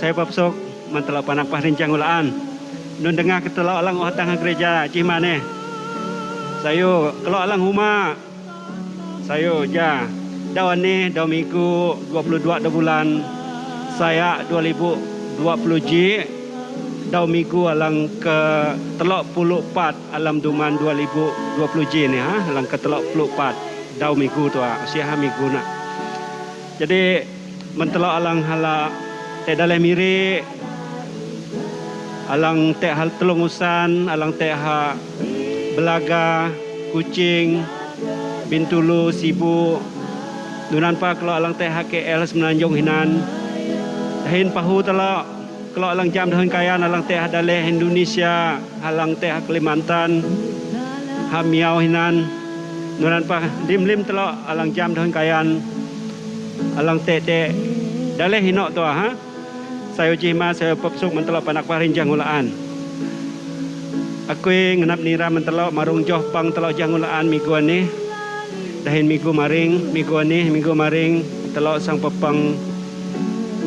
Saya papsok mantelak panak pahrincang ulaan. Nun dengar ketelak alang tengah gereja cimane. Sayo kelak alang huma. Sayo ja dawan ni daw minggu 22 bulan saya 2020 ji daw minggu alang ke telok puluh 4 alam duman 2020 ji ni alang ke telok puluh 4 daw minggu tu usia minggu nak. Jadi mentelok alang hala teh daleh miri alang teh hal telungusan alang teh ha belaga kucing bintulu sibu nunan pa kalau alang teh HKL semenanjung hinan dahin pahu telok kalau alang jam dahin kayan alang teh daleh Indonesia alang teh Kalimantan hamiau hinan nunan pa lim telok alang jam dahin kayan alang teh daleh hinok tu Saya jima saya papsuk mentelok panak pahrincang ulaan. Aku ngenap nira mentelok marung joh pang telok jangulaan minggu ni. Dahin minggu maring telok sang pepang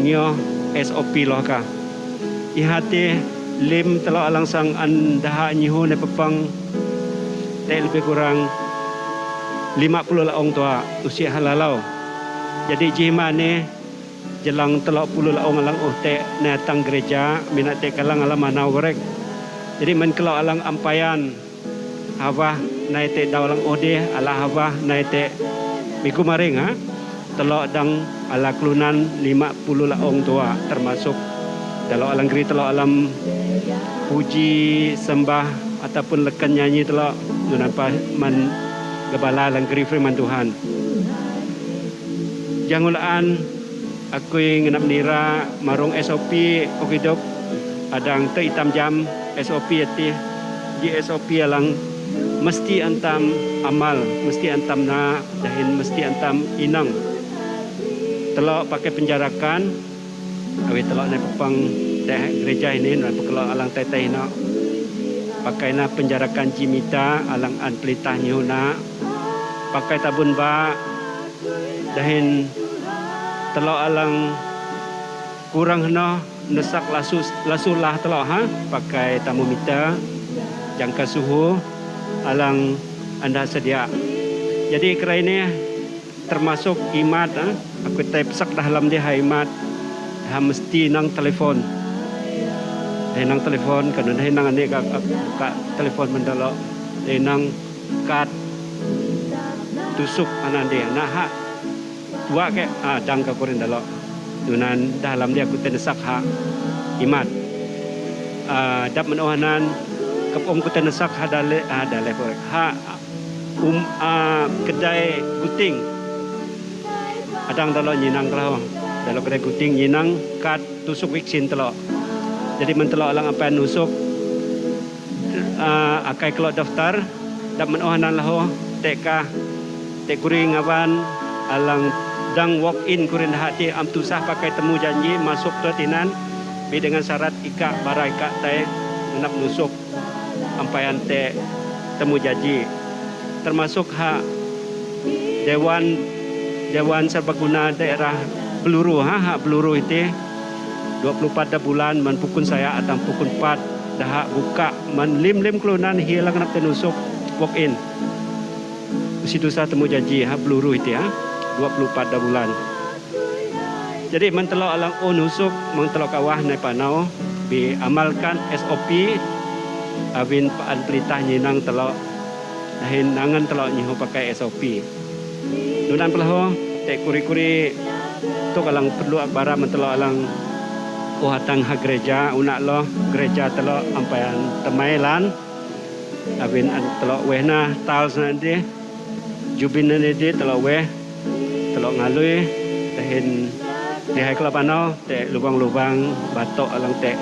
nyoh SOP loh ka. Ihati lim telok alang sang andah nyihu ne pepang teh lebih kurang 50 laong tua usia halalau. Jadi jima ni jelang telok puluh laong alang teh natang gereja minat teh kalang alam manau gorek. Jadi men kelok alang ampayan hawah nai teh dawalang ode ala hawah nai teh minggu maring telok dang ala kelunan 50 laong tua termasuk dalam alang geri telok alam puji sembah ataupun lekan nyanyi telok napa man gebala alang geri firman Tuhan. Jangulaan aku ngenap nira marung SOP okidok adang te hitam jam SOP ati di SOP alang mesti antam amal mesti antam na dahin mesti antam inang telok pakai penjarakan awi telok na pepang teh gereja ini na pekelok alang teteh na pakai na penjarakan jimita alang an pelitah nyuna pakai tabun ba dahin telok alang kurang hena nesak lasulah telok pakai termometer jangka suhu alang anda sedia. Jadi kerana ini termasuk imat aku pesak dalam dia imat mesti nang telefon. Nang telefon kan nang ane ka telefon mendelok nang kad tusuk anan dia nah tua ke dang ka korin dalok nunan dalam dia aku tenesak imat dap menohanan kapom ku tenesak dale korek kedai guting adang dalok nyinang telok dalok kedai guting nyinang kat tusuk vaksin telok jadi mentelok alang apa nusuk akai kelok daftar dap menohanan laho teka tek kuring awan alang dang walk in kurin hati am tusah pakai temu janji masuk ke tinan bi dengan syarat ika barai ika teh nak nusuk ampayan teh temu janji termasuk hak Dewan Serbaguna daerah Peluru hak peluru itu 24 bulan man pukun saya atau pukun 4 dah buka man lim kelunan hilang nak tenusuk walk in situ saya temu janji peluru itu 24 bulan. Jadi mentelok alang nusuk mentelok kawah naik panau bi amalkan SOP awin paan pelitah nyinang telok dahin nangan telok nyiho pakai SOP. Nunan pelaho tek kuri-kuri tu kalang perlu bara mentelok alang hatang ha gereja unak lo gereja telok ampayan temailan awin telok wehna taus nanti jubin nanti telok weh telok ngalui dahin di hai kelapano te lubang-lubang batok alang te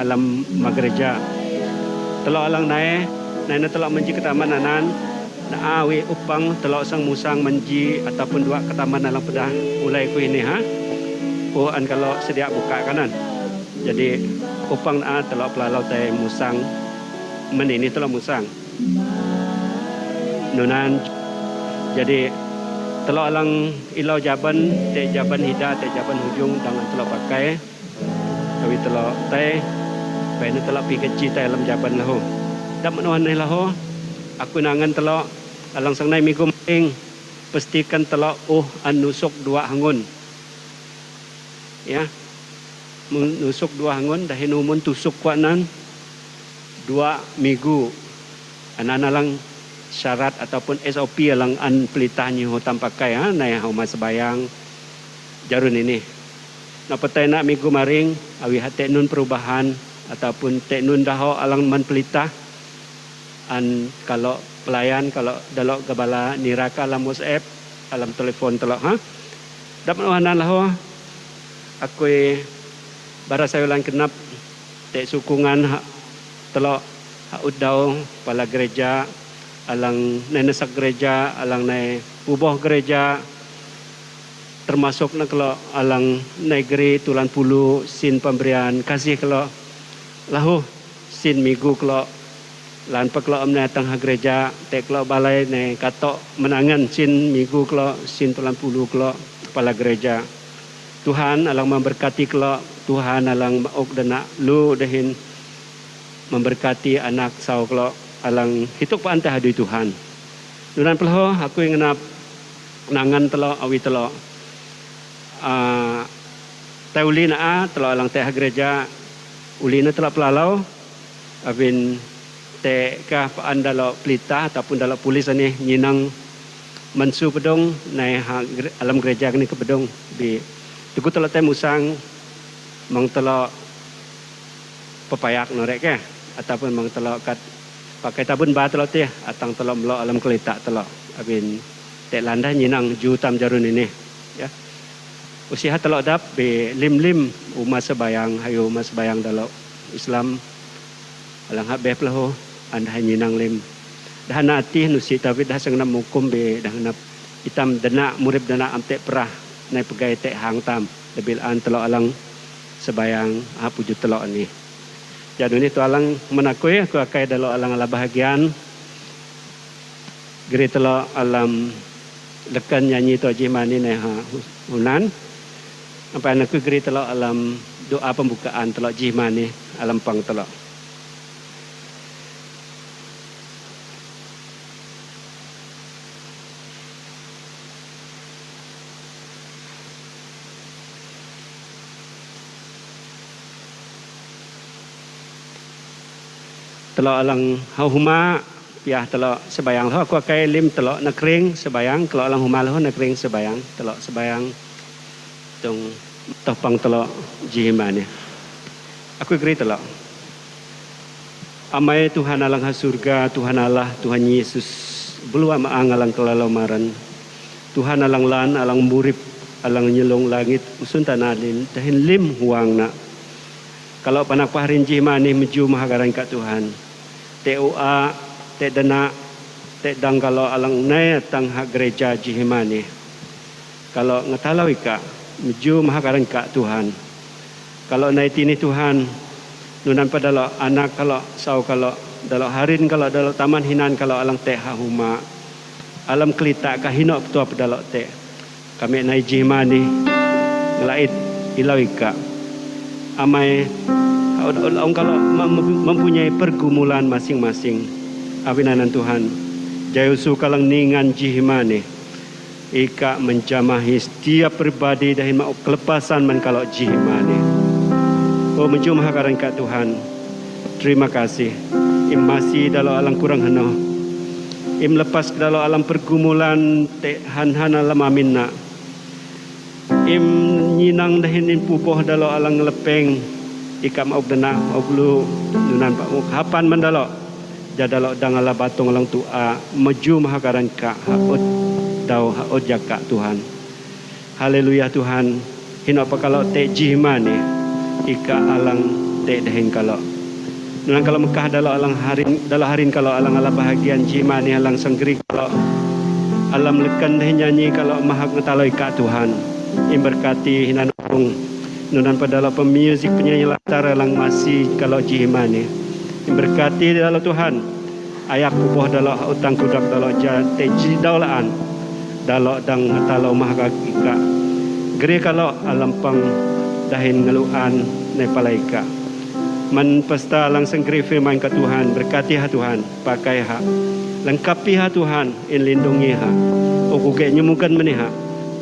alam magreja telok alang nae telok menji ketamananan na awi upang telok sang musang menji ataupun dua ketaman alang pedah mulai ku ini an kalau sedia buka kanan jadi upang telok pelalau te musang menini telok musang nunan jadi telok alang ilau jaban te jaban hida te jaban hujung dengan telok pakai tapi telok teh bae telok pi kecil te alam jaban lahu dak menuhan lahu aku nangan telok alang sang nai minggu maing pastikan telok nusuk dua hangun ya nusuk dua hangun dahin umun tusuk kuanan 2 minggu anak lang syarat ataupun SOP alang an pelitahnya hutan pakai nai homa sebayang jarun ini na petai nak minggu maring awi hati nun perubahan ataupun tek nun daho alang man pelitah an kalau pelayan kalau dalok gabala niraka alam WhatsApp alam telefon telok dapat wahanan lah aku bara saya ulang kenap tek sukungan telok udau pala gereja alang nenesak gereja alang nai buboh gereja termasuk na kalau alang negeri tulan pulu sin pemberian kasih kalau lahu sin minggu kalau lan peklo amna tang gereja tek kalau balai ne katok menangan sin minggu kalau sin tulan pulu kalau kepala gereja Tuhan alang memberkati kalau Tuhan alang maok dana lu dahin memberkati anak sau kalau alang hituk pa antah hadui Tuhan. Nunan pelho aku yang ngenap nangan telo awi telo tauli na telo alang teh gereja ulina telo pelalau abin te kah pa andalo pelita ataupun dalo polis ani nyinang mansu pedong nai alam gereja ni ke pedong di tuku telo teh musang mang telo pepayak norek ke ataupun mang telo kat pakai tabun ba telok teh atang telok melok alam kelita telok abin tek landa nyinang jutam jarun ini ya usia telok dap be lim umat sebayang hayo umat sebayang dalok Islam alang hak be pelaho anda nyinang lim dah nati nusi tapi dah sengna mukum be dah nap hitam dana murib dana amte perah nai pegai tek hang tam debil an telok alang sebayang puju telok ni jadi ini tu alang menakui aku akai dalam alang ala bahagian geri telo alam lekan nyanyi tu jimani ne unan apa aku geri telo alam doa pembukaan telo jimani alam pang telo telok alang huma piah telok sebayang lo aku akai lim telok nakring sebayang telok alang huma lo nakring sebayang telok sebayang tung topang telok jihimane aku geri telok amai Tuhan alang surga Tuhan Allah Tuhan Yesus belum maang alang kelalomaran Tuhan alang lan alang murip alang nyelong langit usun tanalin dahin lim huang nak kalau panak pahrin jihimane meju mahagaran kat Tuhan TUA dana dang kalau alang nai tang hak gereja jihimani kalau ngetalau ika meju mahakaran ka Tuhan. Kalau naik ini Tuhan nunan pada lo anak kalau sau kalau dalam harin kalau dalam taman hinan kalau alang teh huma alam kelita kahino tua pada lo teh kami naik jimani ngelait ilau ika amai orang kalau mempunyai pergumulan masing-masing abinanan Tuhan jayusu kalang ningan jihmane ika menjamahi setiap pribadi dahin mau kelepasan man kalau jihmane oh menjumah hakaran ka Tuhan terima kasih im masih dalam alam kurang heno im lepas dalam alam pergumulan te han-han alam aminna im nyinang dahin im pupoh dalam alang lepeng ika mauk dana mauk lu nunan pak muk hapan mandalo jadalo dangala batong lang tua maju mahakaran ka haot dau haot jaka Tuhan haleluya Tuhan hino apa kalau te jihmane ika alang te dahin kalau nunan kalau Mekah dalam alang harin kalau alang ala bahagian jihmane alang sanggeri kalau alam lekan dahin nyanyi kalau mahak ngetalo ika Tuhan im berkati hinanung nunan pada dalam pemuzik penyanyi latar lang masih kalau jihmane berkati dalam Tuhan ayak kuboh dalam utang kudak dalam jate jidaulaan dalam dang talau mahakika geri kalau alam pang dahin ngeluan ne palaika man pesta lang senggeri firman ke Tuhan berkati ha Tuhan pakai ha lengkapi ha Tuhan in lindungi ha ukuge nyemukan meniha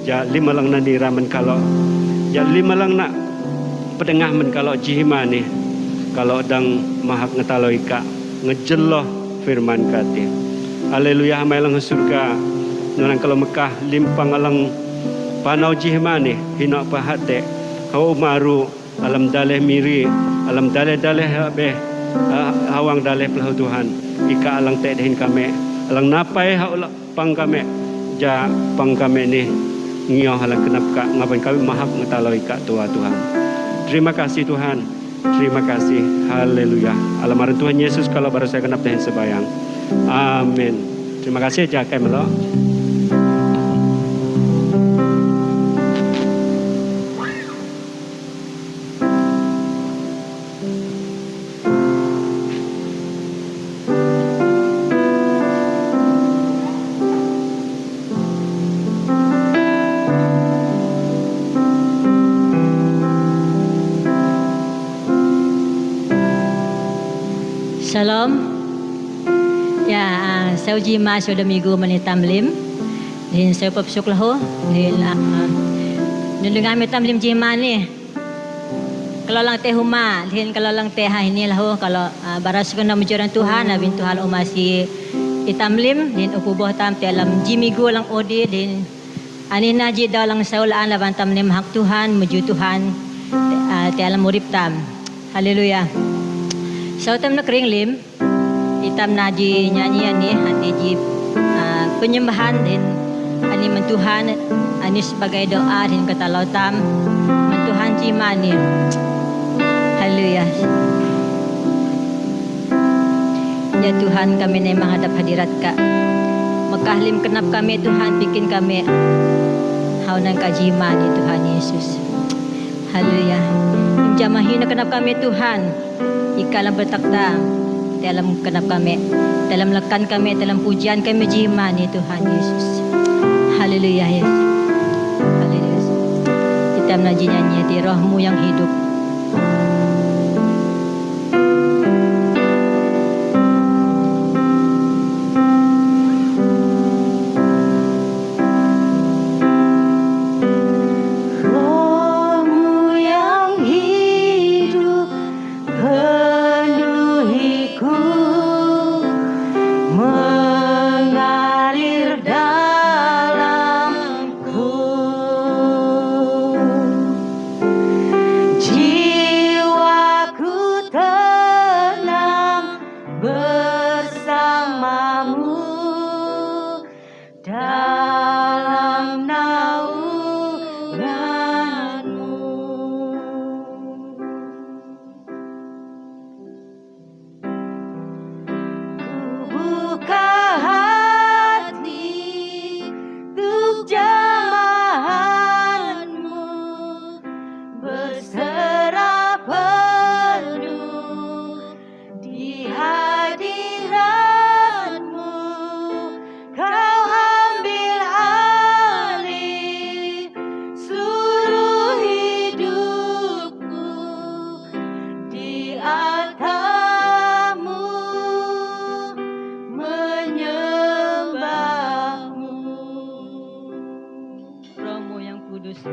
ja lima lang nandiraman kalau ja lima lang nak pedengah men kalau jihmane kalau dang mahak ngetalo ika ngejeloh firman kati haleluya hamai lang surga nunan kalau Mekah limpang alang panau jihmane hino pahate hau maru alam daleh miri alam daleh be hawang daleh pelahu Tuhan ika alang te dehin kame alang napai hau pang kame ja pang kame ni ngio halang kenap ka ngapain kami mahak ngetalo ika tua Tuhan. Terima kasih Tuhan. Terima kasih. Haleluya. Alamaran Tuhan Yesus kalau baru saya kenap dahin sebayang. Amin. Terima kasih jakai melo. Shalom. Ya, saya uji mas sudah minggu menitam lim. Dan saya papsuk lahu. Dan dengan menitam lim jima ni. Kalau lang teh huma, dan kalau lang teh ini lahu. Kalau baras kena menjuran Tuhan, abin Tuhan umasi itam lim. Dan ukubuh tam dalam jimigu lang odi. Dan anin naji daw lang saulaan laban tam lim hak Tuhan, meju Tuhan. Dalam urip tam. Haleluya. So tam na kering lim, itam na di nyanyian ni hati di penyembahan din ani mentuhan ani sebagai doa din kata lautam mentuhan cimani. Haleluya. Ya Tuhan kami ni menghadap hadirat ka. Mekah lim kenap kami Tuhan bikin kami haunan kajimani Tuhan Yesus. Haleluya. Jamahin kenap kami Tuhan. Ikalah bertakta dalam kenap kami, dalam lekan kami, dalam pujian kami jimani Tuhan Yesus. Haleluya Yesus. Haleluya. Kita menyanyi di rohmu yang hidup. Ji Kudus.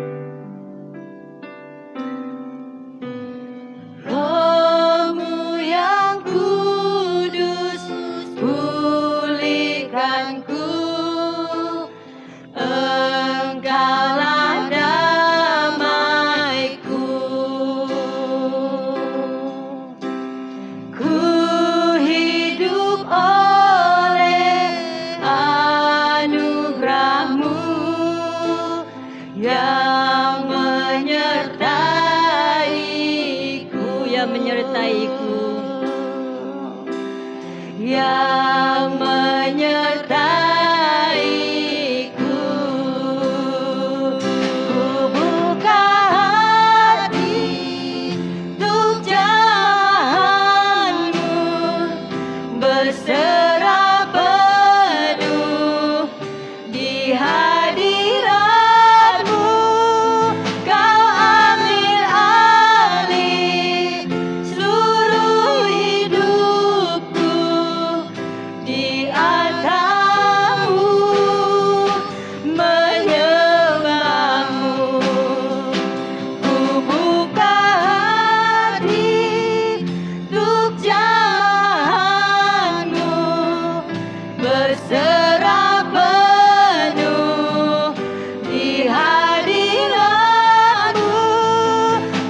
Rohmu yang kudus, pulihkanku. Engkaulah damaiku. Ku hidup oleh anugerah-Mu yang menyertaiku, Yang menyertaiku. yang menyertaiku. Ku buka hati untuk jalan-Mu, berserah penuh di hadirat-Mu. Kau ambil alih seluruh hidupku, di atas-Mu menyembah-Mu. Ku buka hati untuk jalan-Mu, berserah penuh di hadirat-Mu.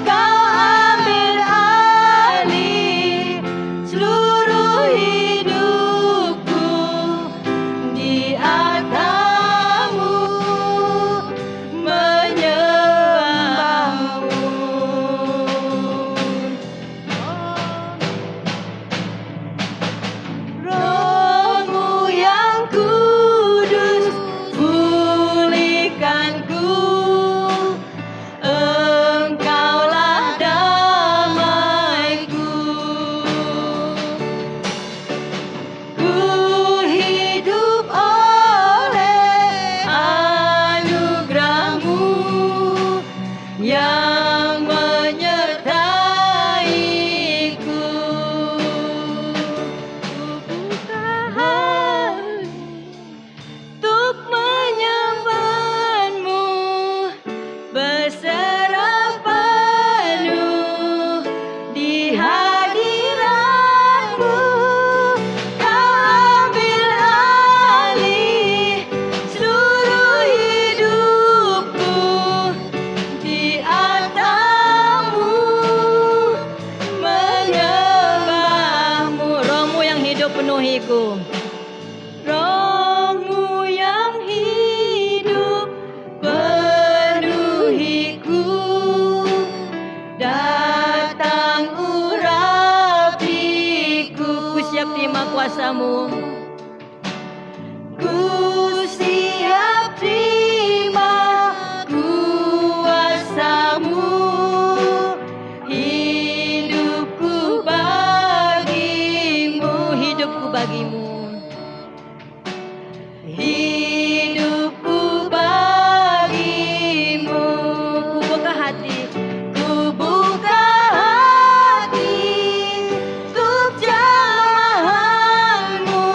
Kau ambil alih seluruh hidupku, di atas-Mu menyembah-Mu. Roh-Mu yang kudus, pulihkanku. Engkaulah damaiku. Ku hidup oleh anugerah-Mu yang menyertaiku. Ku buka hati untuk menyembah-Mu, berserah penuh di hadirat-Mu. Kau ambil alih seluruh hidupku, di atas-Mu menyembah-Mu. Rohmu yang hidup penuhiku. Roh-Mu yang hidup penuhiku, datang urapiku. Ku siap terima kuasa-Mu. Ku siap terima kuasa-Mu. Hidupku bagimu, Hidupku bagimu. hidupku bagimu. Ku buka hati Ku buka hati untuk jalan-Mu,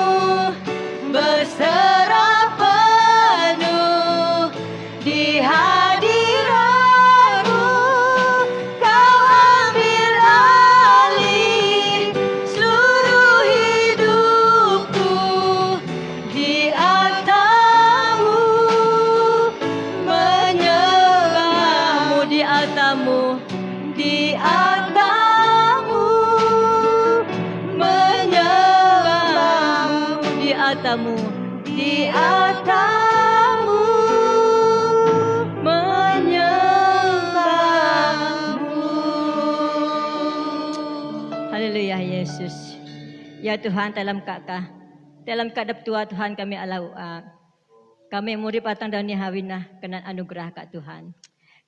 berserah penuh di hadirat-Mu. Kau ambil alih seluruh hidupku, di atas-Mu menyembah-Mu. di altarmu. Di atas-Mu menyembah-Mu. Di altarmu. Di atas-Mu menyembah-Mu. Haleluya Yesus. Ya Tuhan, dalam kadap tua Tuhan kami alau kami murid patang dan hawinah kena anugerah Kak Tuhan.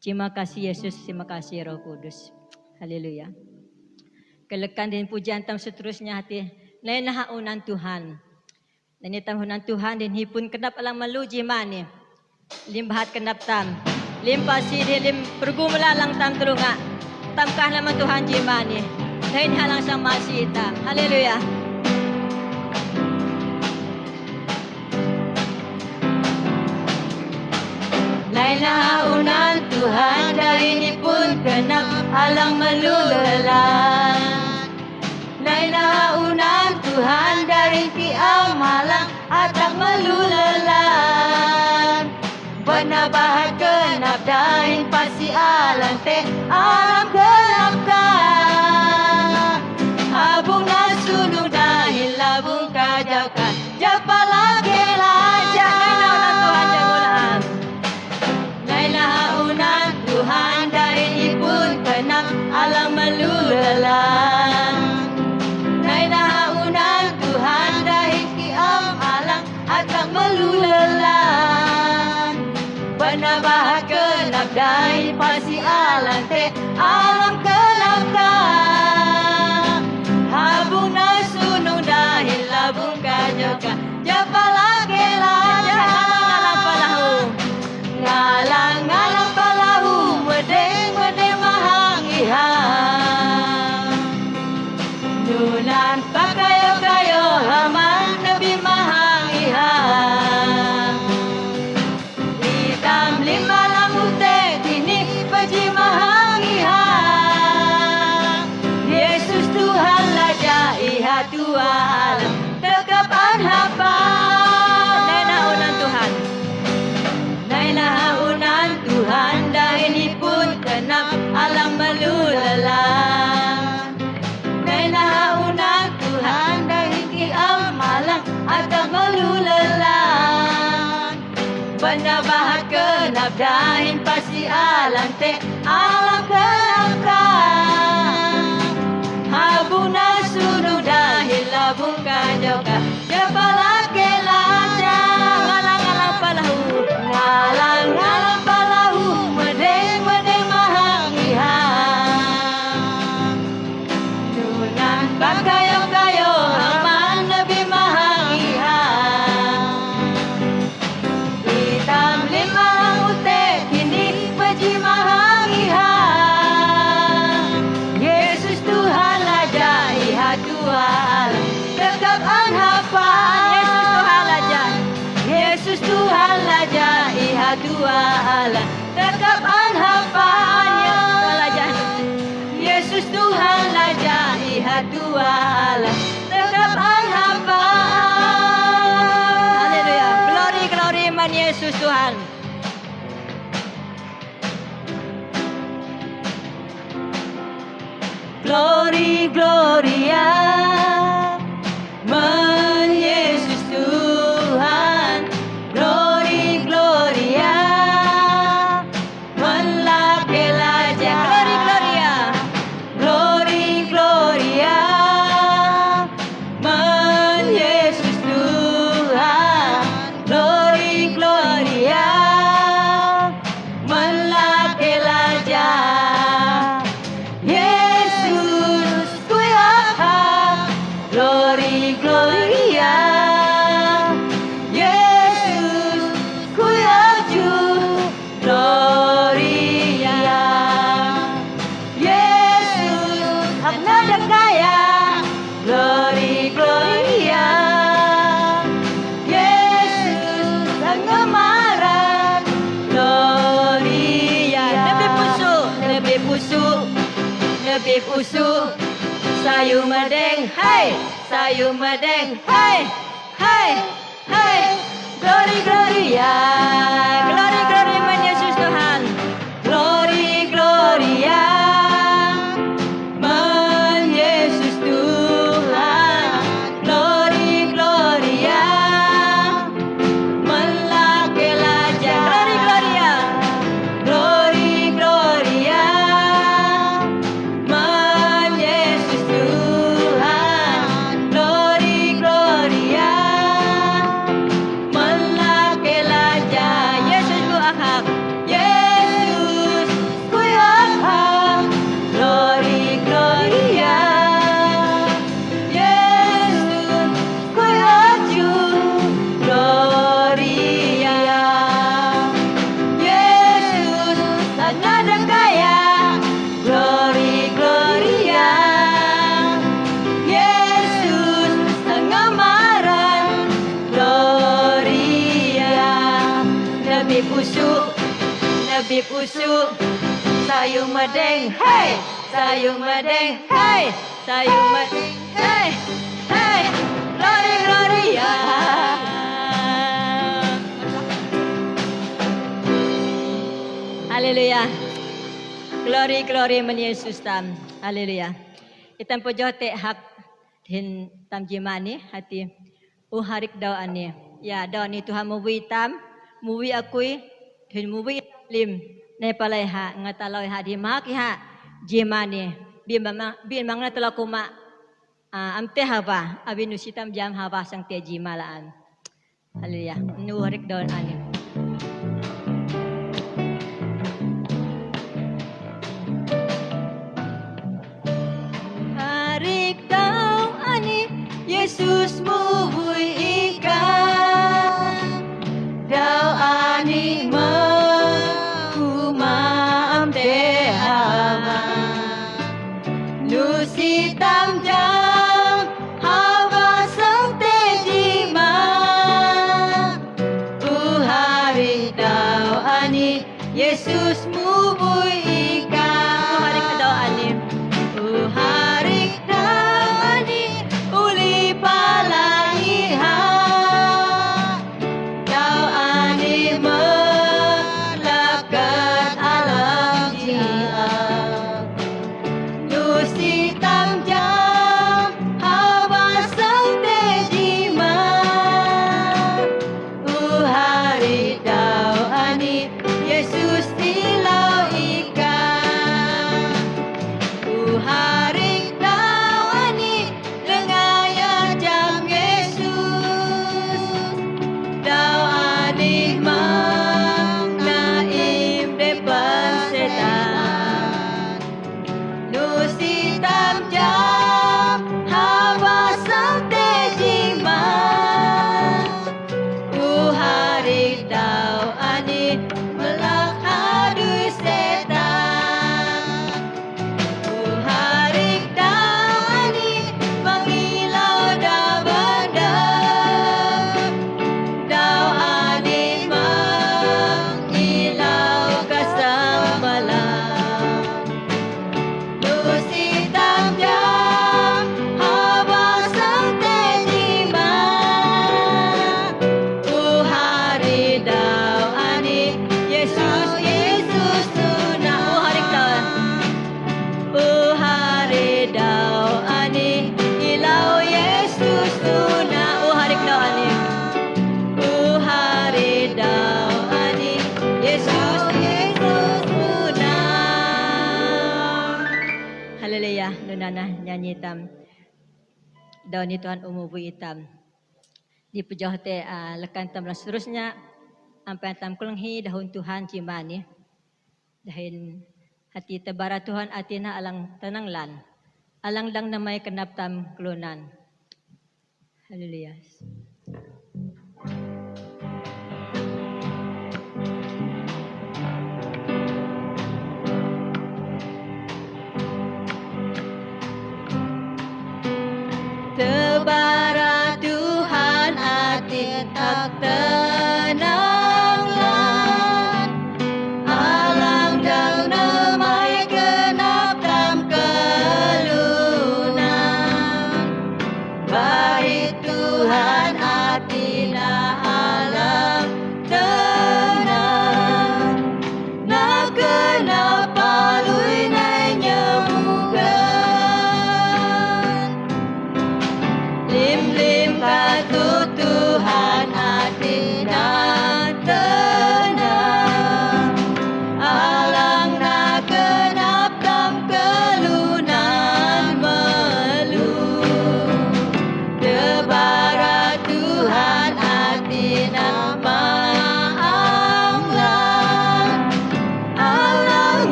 Terima kasih Yesus, terima kasih Roh Kudus. Haleluya. Kelekan dan pujian tam seterusnya hati. Lain haunan Tuhan. Dan ini tahunan Tuhan dan hipun kenap alang malu jimani. Limbahat kenap tam. Limpasi di lim pergumulalang tam terunga. Tamkah naman Tuhan jimani. Lain halang sang masih tam. Haleluya. Lain haunan ini pun genap alang melulalang. Nainaunan Tuhan dari kiamalang atak melulalang. Benar bahat genap dahin pasi alang teh alam genap kan. Abung nasunung dahin labung kajakan japala kelajak. Nainaunan Tuhan dari ini pun genap alang melulalang. Nainaunan Tuhan dari kiamalang atak melulalang. Benar bahat genap dahin pasi alang teh alam genap kan. Habung nasunung dahin labung kajoka japala kelajak. Ngalang-ngalang palahu medeng-medeng mahangihang. Nunan pakayo-kayo haman nabi mahangihang. Hitam lima lamute tini paji mahangihang. Yesus Tuhan laja iha tua alam tekapan hapa. Nainaunan Tuhan. Nainaunan Tuhan dahin pun kenap alam melulalang. Nainaunan Tuhan dahin kiamalang atak melulalang. Benar bahat kenap dahin pasti alam teh alam kenap kan. Habung nasunung dahin labung kajoka japala kelajak. Ngalang-ngalang palahu. Ngalang-ngalang palahu medeng-medeng mahangihang. Nunan bakayo-kayo aman nabi mahangihang. Hitam lima lamute kini paji mahangihang. Yesus Tuhan laja iha tua alam tegap anhapan. Yesus Tuhan laja iha tua alam tegap anhapan. Yesus Tuhan laja iha tua alam tegap anhapan. Haleluya. Glory, glory man Yesus Tuhan. Glory, gloria man Yesus Tuhan. Glory, gloria man la kelaja. Glory, gloria. Glory, gloria man Yesus Tuhan. Glory, gloria man la kelaja. Yesus kuyaha. Glory, gloria. Yesus kuyaju. Gloria. Yesus hakna dekaya. Glory, gloria. Yesus ngemaran. Gloria. Lebih pusuk, lebih pusuk, lebih pusuk. Sayu medeng, hai, sayu medeng, hai, hai, hai. Glory, gloria. Glory, glory man Yesus Tuhan. Glory, gloria man Yesus Tuhan. Glory, gloria man la kelaja. Glory, gloria. Glory, gloria man Yesus Tuhan. Glory, gloria man la kelaja. Yesus ku akak. Yesus ku akak. Glory, gloria. Yesus ku aju. Gloria. Yesus ada kaya. Glory, gloria. Yesus ngamaran. Gloria. Lebih pusuk, lebih pusuk. sayung medeng, hey, sayung medeng, hey, sayung medeng, hey, hey, glory, gloria. Haleluya. Glory, glory men Yesus tam. Haleluya. Itam po jote hak hin tam jimani hati harik daw ani. Ya daw ni Tuhan muwi tam, muwi akui, hin muwi lim. Ne palay ha ngatalaw ha di maki ha jimani. Bin mang na tala kuma amte haba abin usitam jam haba sang te jimalaan. Haleluya. Nu harik daw ani. Harik daw ani Yesus muhui ika daw ani mahumam tehama nusitam jam hawa sang tejima uhari daw ani Yesus muhui ika Harik daw ani. Harik dani uli palaiha Daw ani melakat alam jia Nusitam jam hawa sang tejima Uhari daw ani Yesus ilaw ika Haring daw ani lengaya jam Yesus daw ani mang naim depan setan nusitam jam hawa sang tejima Haring daw ani melak adui setan Harik daw ani mangilaw daw bandang daw ani mangilaw kasamalan nusitam jam hawa sang tejima Uhari daw ani Yesus Yesus tuna Harik daw. Uhari daw ani ilaw Yesus tuna Harik daw ani. Uhari daw ani Yesus Yesus tuna Haleluya. Nunana nyanyi tam. Daw ni Tuhan umuwi itam. Di pujaw te lekan tam lang seterusnya ampai tam kulanghi dahun Tuhan cimani. Dahil hati tebara Tuhan atina alang tenanglan. Alang lang na may kenap tam kelunan. Haleluya. Tebara Tuhan ati tak tenanglan Alang dang namai kenap tam kelunan Bari Tuhan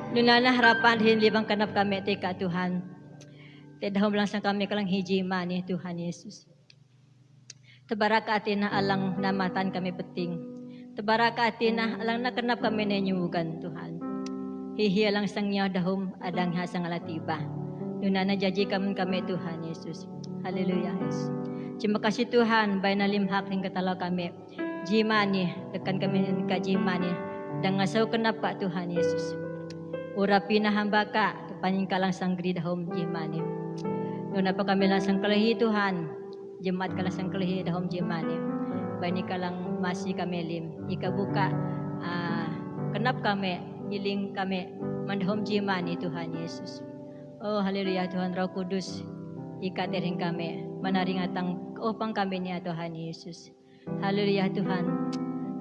Nunana harapan hin libang kanap kami tika Tuhan. Tidahom lang sang kami kalang hijima ni Tuhan Yesus. Tebaraka atina alang namatan kami peting. Tebaraka atina alang nakanap kami nenyugan Tuhan. Hihiya lang sang niya dahom adang hasang alatiba. Nunana jaji kami Tuhan Yesus. Haleluya Yesus. Terima kasih Tuhan, bay nalimhak ning katalaw kami. Jimani, tekan kami ka jimani. Dan ngasaw kenapa Tuhan Yesus. Urapi na hamba ka, kapanin ka lang sang gridahom jimani. Nuna pa kami lang sang kalahi Tuhan. Jemaat ka lang sang kalahi dahom jimani. Bay ni ka lang masih kami lim. Ikabuka, kenap kami, hiling kami, mandahom jimani Tuhan Yesus. Oh haleluya Tuhan Roh Kudus. Ikaterin kami, manaring atang upang kami niya Tuhan Yesus. Haleluya Tuhan.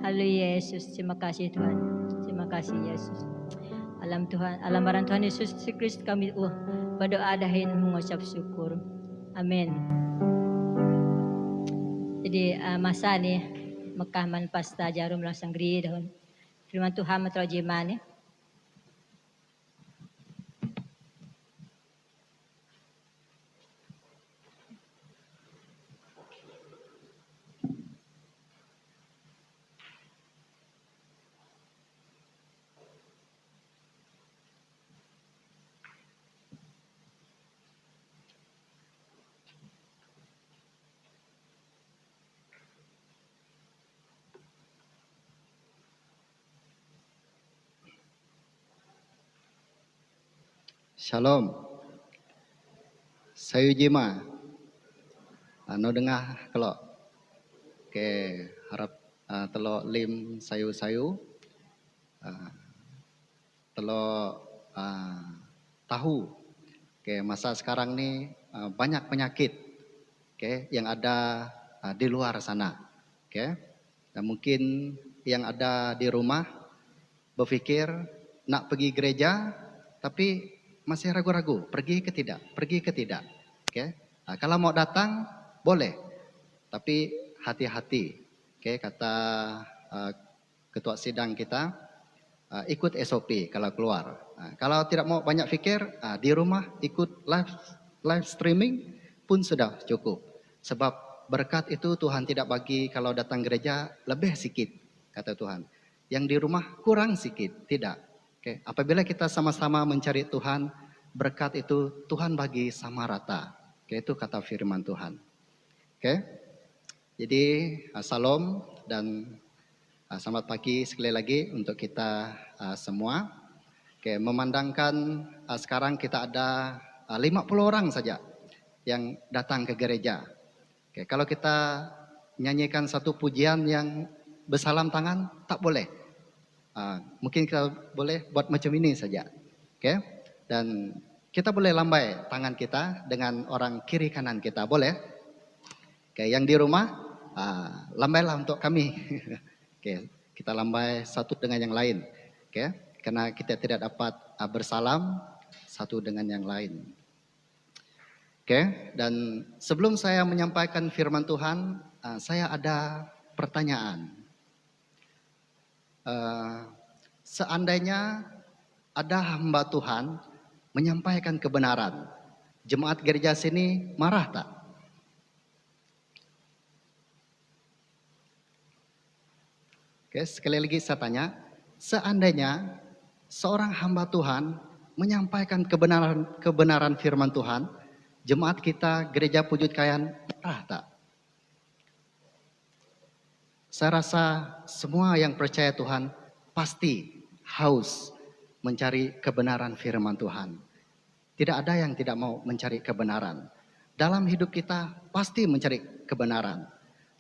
Haleluya Yesus. Terima kasih Tuhan. Terima kasih Yesus. Alam Tuhan, alam marang Tuhan Yesus si Kristus kami berdoa dahin mengucap syukur. Amin. Jadi masa ni makaman pasta jarum lang sang gri dahon. Firman Tuhan matrajiman ni. Shalom. Sayu jima. Ano dengar kalau ke harap telo lim sayu-sayu. Telo tahu ke masa sekarang ni banyak penyakit yang ada di luar sana. Dan mungkin yang ada di rumah berpikir nak pergi gereja tapi masih ragu-ragu, pergi ke tidak. Kalau mau datang boleh, tapi hati-hati. Kata ketua sidang kita, ikut SOP kalau keluar. Kalau tidak mau banyak fikir, di rumah ikut live streaming pun sudah cukup. Sebab berkat itu Tuhan tidak bagi kalau datang gereja lebih sikit, kata Tuhan. Yang di rumah kurang sikit, tidak. Apabila kita sama-sama mencari Tuhan, berkat itu Tuhan bagi sama rata. Itu kata firman Tuhan. Jadi salam dan selamat pagi sekali lagi untuk kita semua. Memandangkan sekarang kita ada 50 orang saja yang datang ke gereja. Kalau kita nyanyikan satu pujian yang bersalam tangan, tak boleh. Mungkin kita boleh buat macam ini saja. Dan kita boleh lambai tangan kita dengan orang kiri kanan kita, boleh? Yang di rumah, lambailah untuk kami. Kita lambai satu dengan yang lain. Karena kita tidak dapat bersalam satu dengan yang lain. Dan sebelum saya menyampaikan firman Tuhan, saya ada pertanyaan. Seandainya ada hamba Tuhan menyampaikan kebenaran, jemaat gereja sini marah tak? Sekali lagi saya tanya, seandainya seorang hamba Tuhan menyampaikan kebenaran firman Tuhan, jemaat kita gereja Pujut Kayan marah tak? Saya rasa semua yang percaya Tuhan pasti haus mencari kebenaran firman Tuhan. Tidak ada yang tidak mau mencari kebenaran. Dalam hidup kita pasti mencari kebenaran.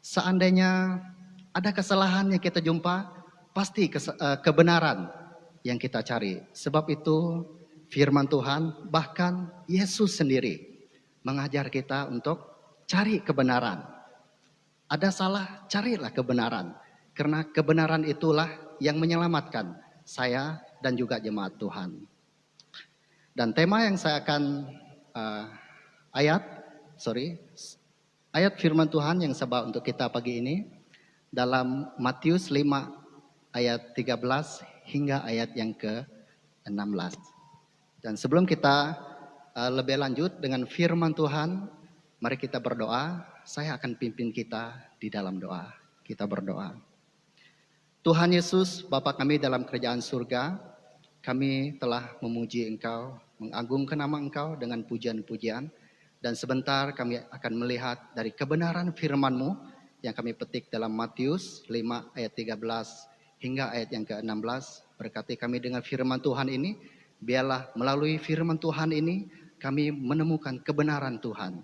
Seandainya ada kesalahan yang kita jumpa, pasti kebenaran yang kita cari. Sebab itu firman Tuhan, bahkan Yesus sendiri mengajar kita untuk cari kebenaran. Ada salah, carilah kebenaran. Karena kebenaran itulah yang menyelamatkan saya dan juga jemaat Tuhan. Dan tema yang saya akan ayat firman Tuhan yang saya bawa untuk kita pagi ini dalam Matius 5 ayat 13 hingga ayat yang 16. Dan sebelum kita lebih lanjut dengan firman Tuhan, mari kita berdoa. Saya akan pimpin kita di dalam doa. Kita berdoa. Tuhan Yesus, Bapa kami dalam kerajaan surga, kami telah memuji Engkau, mengagungkan nama Engkau dengan pujian-pujian. Dan sebentar kami akan melihat dari kebenaran firman-Mu yang kami petik dalam Matius 5 ayat 13 hingga ayat yang ke-16. Berkati kami dengan firman Tuhan ini, biarlah melalui firman Tuhan ini kami menemukan kebenaran Tuhan.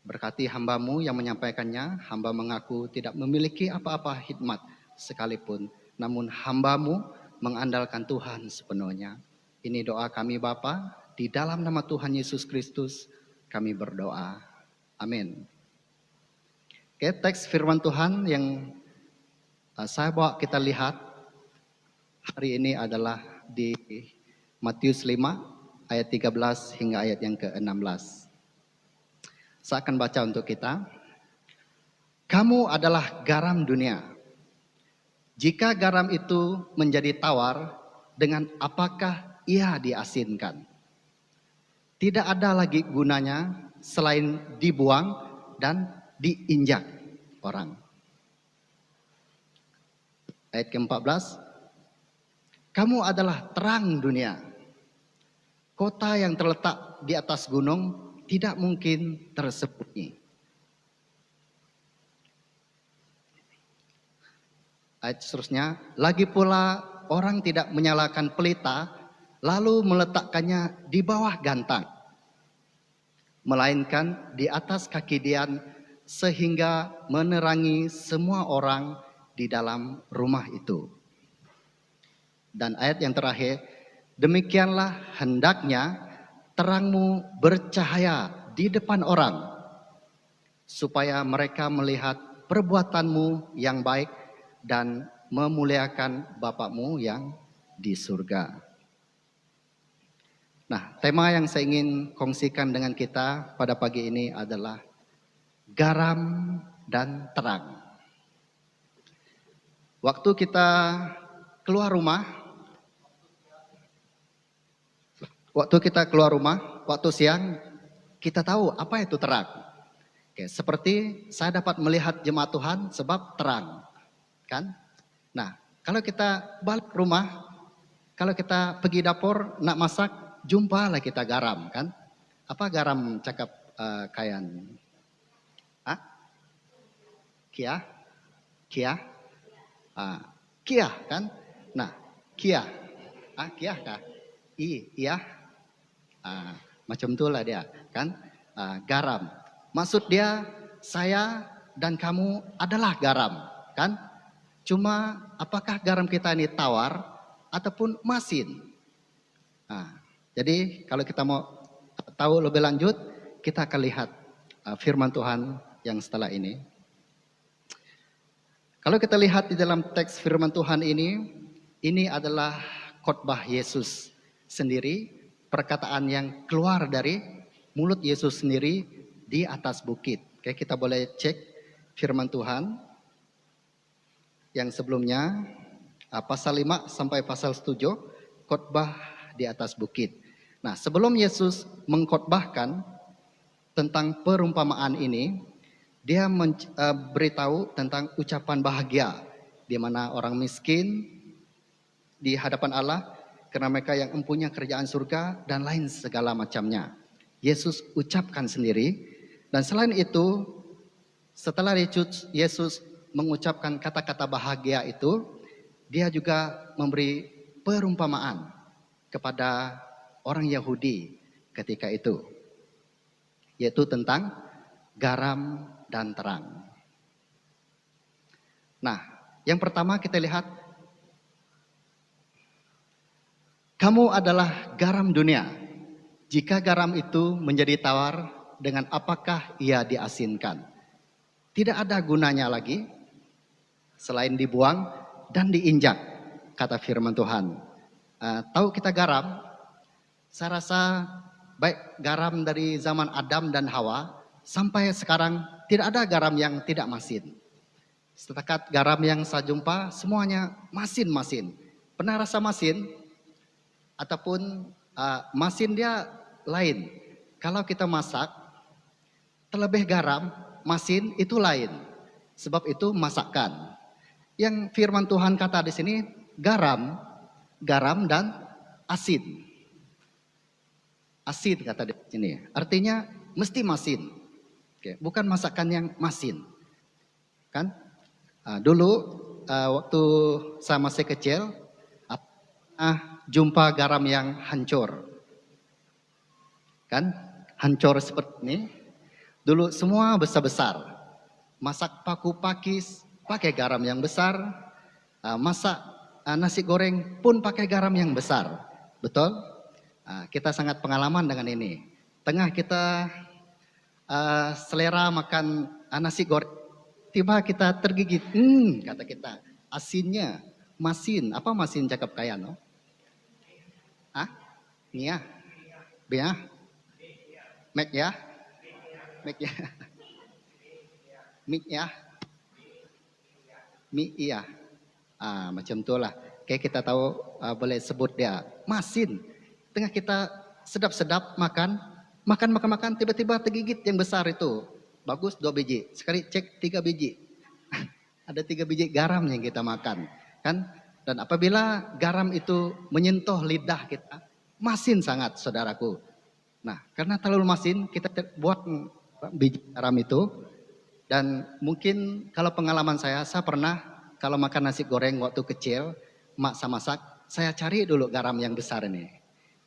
Berkati hamba-Mu yang menyampaikannya, hamba mengaku tidak memiliki apa-apa hikmat sekalipun, namun hamba-Mu mengandalkan Tuhan sepenuhnya. Ini doa kami Bapa, di dalam nama Tuhan Yesus Kristus kami berdoa. Amin. Oke, teks firman Tuhan yang saya bawa kita lihat hari ini adalah di Matius 5 ayat 13 hingga ayat yang ke-16. Saya akan baca untuk kita. Kamu adalah garam dunia. Jika garam itu menjadi tawar, dengan apakah ia diasinkan? Tidak ada lagi gunanya selain dibuang dan diinjak orang. Ayat ke-14. Kamu adalah terang dunia. Kota yang terletak di atas gunung tidak mungkin tersembunyi. Ayat seterusnya, lagi pula orang tidak menyalakan pelita lalu meletakkannya di bawah gantang, melainkan di atas kaki dian sehingga menerangi semua orang di dalam rumah itu. Dan ayat yang terakhir, demikianlah hendaknya terangmu bercahaya di depan orang, supaya mereka melihat perbuatanmu yang baik dan memuliakan Bapa-Mu yang di surga. Nah, tema yang saya ingin kongsikan dengan kita pada pagi ini adalah garam dan terang. Waktu kita keluar rumah, waktu siang, kita tahu apa itu terang. Oke, seperti saya dapat melihat jemaat Tuhan sebab terang, kan? Nah, kalau kita balik rumah, kalau kita pergi dapur nak masak, jumpalah kita garam, kan? Apa garam cakap kayan? Kia? Kia, kan? Nah, kia. Kia kah? Iya. Macam itulah dia, kan? Garam. Maksud dia, saya dan kamu adalah garam, kan? Cuma apakah garam kita ini tawar ataupun masin? Jadi kalau kita mau tahu lebih lanjut, kita akan lihat firman Tuhan yang setelah ini. Kalau kita lihat di dalam teks firman Tuhan ini adalah khotbah Yesus sendiri, perkataan yang keluar dari mulut Yesus sendiri di atas bukit. Oke, kita boleh cek firman Tuhan yang sebelumnya, pasal 5 sampai pasal 7, khotbah di atas bukit. Nah, sebelum Yesus mengkhotbahkan tentang perumpamaan ini, dia beritahu tentang ucapan bahagia, di mana orang miskin di hadapan Allah, karena mereka yang mempunyai kerajaan surga dan lain segala macamnya. Yesus ucapkan sendiri. Dan selain itu, setelah Yesus mengucapkan kata-kata bahagia itu, dia juga memberi perumpamaan kepada orang Yahudi ketika itu, yaitu tentang garam dan terang. Nah, yang pertama kita lihat, kamu adalah garam dunia. Jika garam itu menjadi tawar, dengan apakah ia diasinkan? Tidak ada gunanya lagi selain dibuang dan diinjak, kata firman Tuhan. Tahu kita garam? Saya rasa baik garam dari zaman Adam dan Hawa sampai sekarang tidak ada garam yang tidak masin. Setakat garam yang saya jumpa semuanya masin-masin. Pernah rasa masin? ataupun masin dia lain. Kalau kita masak, terlebih garam, masin itu lain. Sebab itu masakan. Yang firman Tuhan kata di sini garam, garam dan asin. Asin kata di sini. Artinya mesti masin. Oke, bukan masakan yang masin. Kan? Dulu waktu saya masih kecil, jumpa garam yang hancur. Kan? Hancur seperti ini. Dulu semua besar-besar. Masak paku pakis pakai garam yang besar. Masak nasi goreng pun pakai garam yang besar. Betul? Kita sangat pengalaman dengan ini. Tengah kita selera makan nasi goreng, tiba kita tergigit. Kata kita, asinnya, masin. Apa masin cakap kaya no? Nia? Bia? Mek ya? Mek ya? Mik ya? Mik iya. Macam itulah. Kayak kita tahu boleh sebut dia masin. Tengah kita sedap-sedap makan, tiba-tiba tergigit yang besar itu. Bagus 2 biji, sekali cek 3 biji. Ada 3 biji garam yang kita makan, kan? Dan apabila garam itu menyentuh lidah kita, masin sangat, saudaraku. Nah, karena terlalu masin, kita buat biji garam itu. Dan mungkin kalau pengalaman saya pernah kalau makan nasi goreng waktu kecil, mak saya masak, saya cari dulu garam yang besar ini.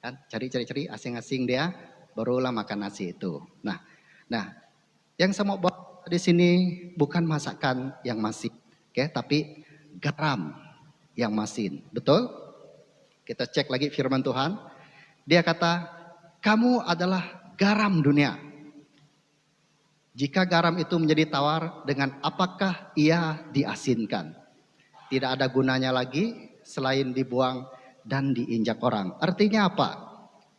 Kan? Cari, asing-asing dia, barulah makan nasi itu. Nah, yang saya mau buat di sini bukan masakan yang masin, tapi garam yang masin. Betul? Kita cek lagi firman Tuhan. Dia kata, kamu adalah garam dunia. Jika garam itu menjadi tawar, dengan apakah ia diasinkan? Tidak ada gunanya lagi selain dibuang dan diinjak orang. Artinya apa?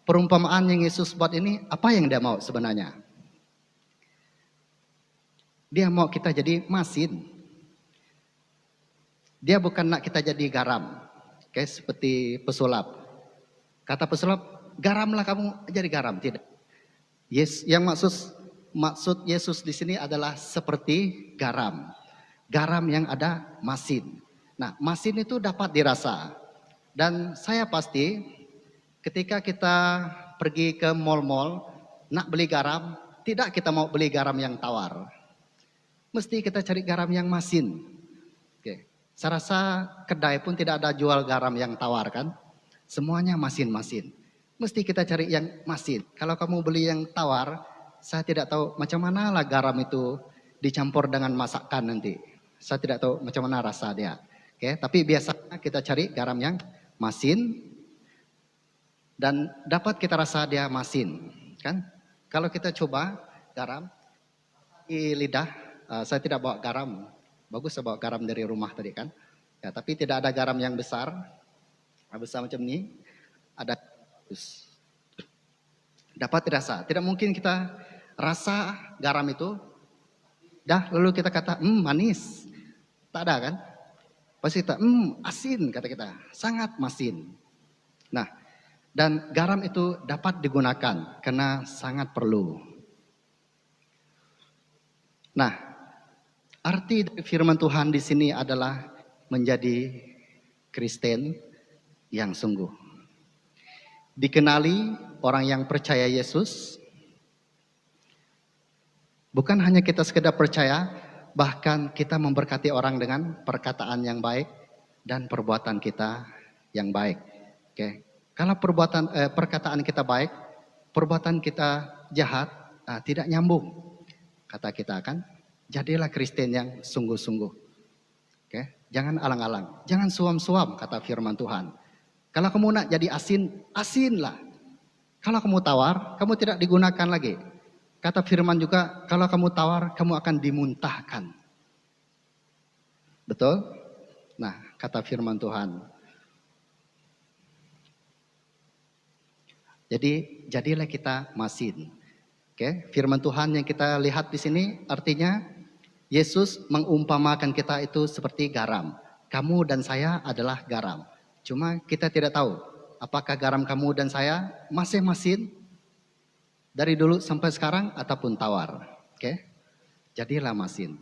Perumpamaan yang Yesus buat ini, apa yang dia mau sebenarnya? Dia mau kita jadi masin. Dia bukan nak kita jadi garam. Seperti pesulap. Kata pesulap, garamlah kamu jadi garam. Tidak. Yang maksud Yesus di sini adalah seperti garam. Garam yang ada masin. Nah, masin itu dapat dirasa. Dan saya pasti ketika kita pergi ke mall-mall nak beli garam, tidak kita mau beli garam yang tawar. Mesti kita cari garam yang masin. Saya rasa kedai pun tidak ada jual garam yang tawar kan. Semuanya masin-masin. Mesti kita cari yang masin. Kalau kamu beli yang tawar, saya tidak tahu macam mana lah garam itu dicampur dengan masakan nanti. Saya tidak tahu macam mana rasa dia. Tapi biasanya kita cari garam yang masin dan dapat kita rasa dia masin, kan? Kalau kita coba garam di lidah, saya tidak bawa garam. Bagus saya bawa garam dari rumah tadi kan. Ya, tapi tidak ada garam yang besar macam ini. Ada dapat dirasa. Tidak mungkin kita rasa garam itu, lalu kita kata manis. Tak ada kan? Pasti kita asin kata kita, sangat masin. Nah, dan garam itu dapat digunakan karena sangat perlu. Nah, arti dari firman Tuhan di sini adalah menjadi Kristen yang sungguh. Dikenali orang yang percaya Yesus. Bukan hanya kita sekedar percaya, bahkan kita memberkati orang dengan perkataan yang baik dan perbuatan kita yang baik. Kalau perkataan kita baik, perbuatan kita jahat, tidak nyambung. Kata kita kan, jadilah Kristen yang sungguh-sungguh. Jangan alang-alang, jangan suam-suam kata firman Tuhan. Kalau kamu nak jadi asin, asinlah. Kalau kamu tawar, kamu tidak digunakan lagi. Kata firman juga, kalau kamu tawar, kamu akan dimuntahkan. Betul? Nah, kata firman Tuhan. Jadi, jadilah kita masin. Firman Tuhan yang kita lihat di sini, artinya Yesus mengumpamakan kita itu seperti garam. Kamu dan saya adalah garam. Cuma kita tidak tahu Apakah garam kamu dan saya masih masin dari dulu sampai sekarang ataupun tawar? Oke, jadilah masin.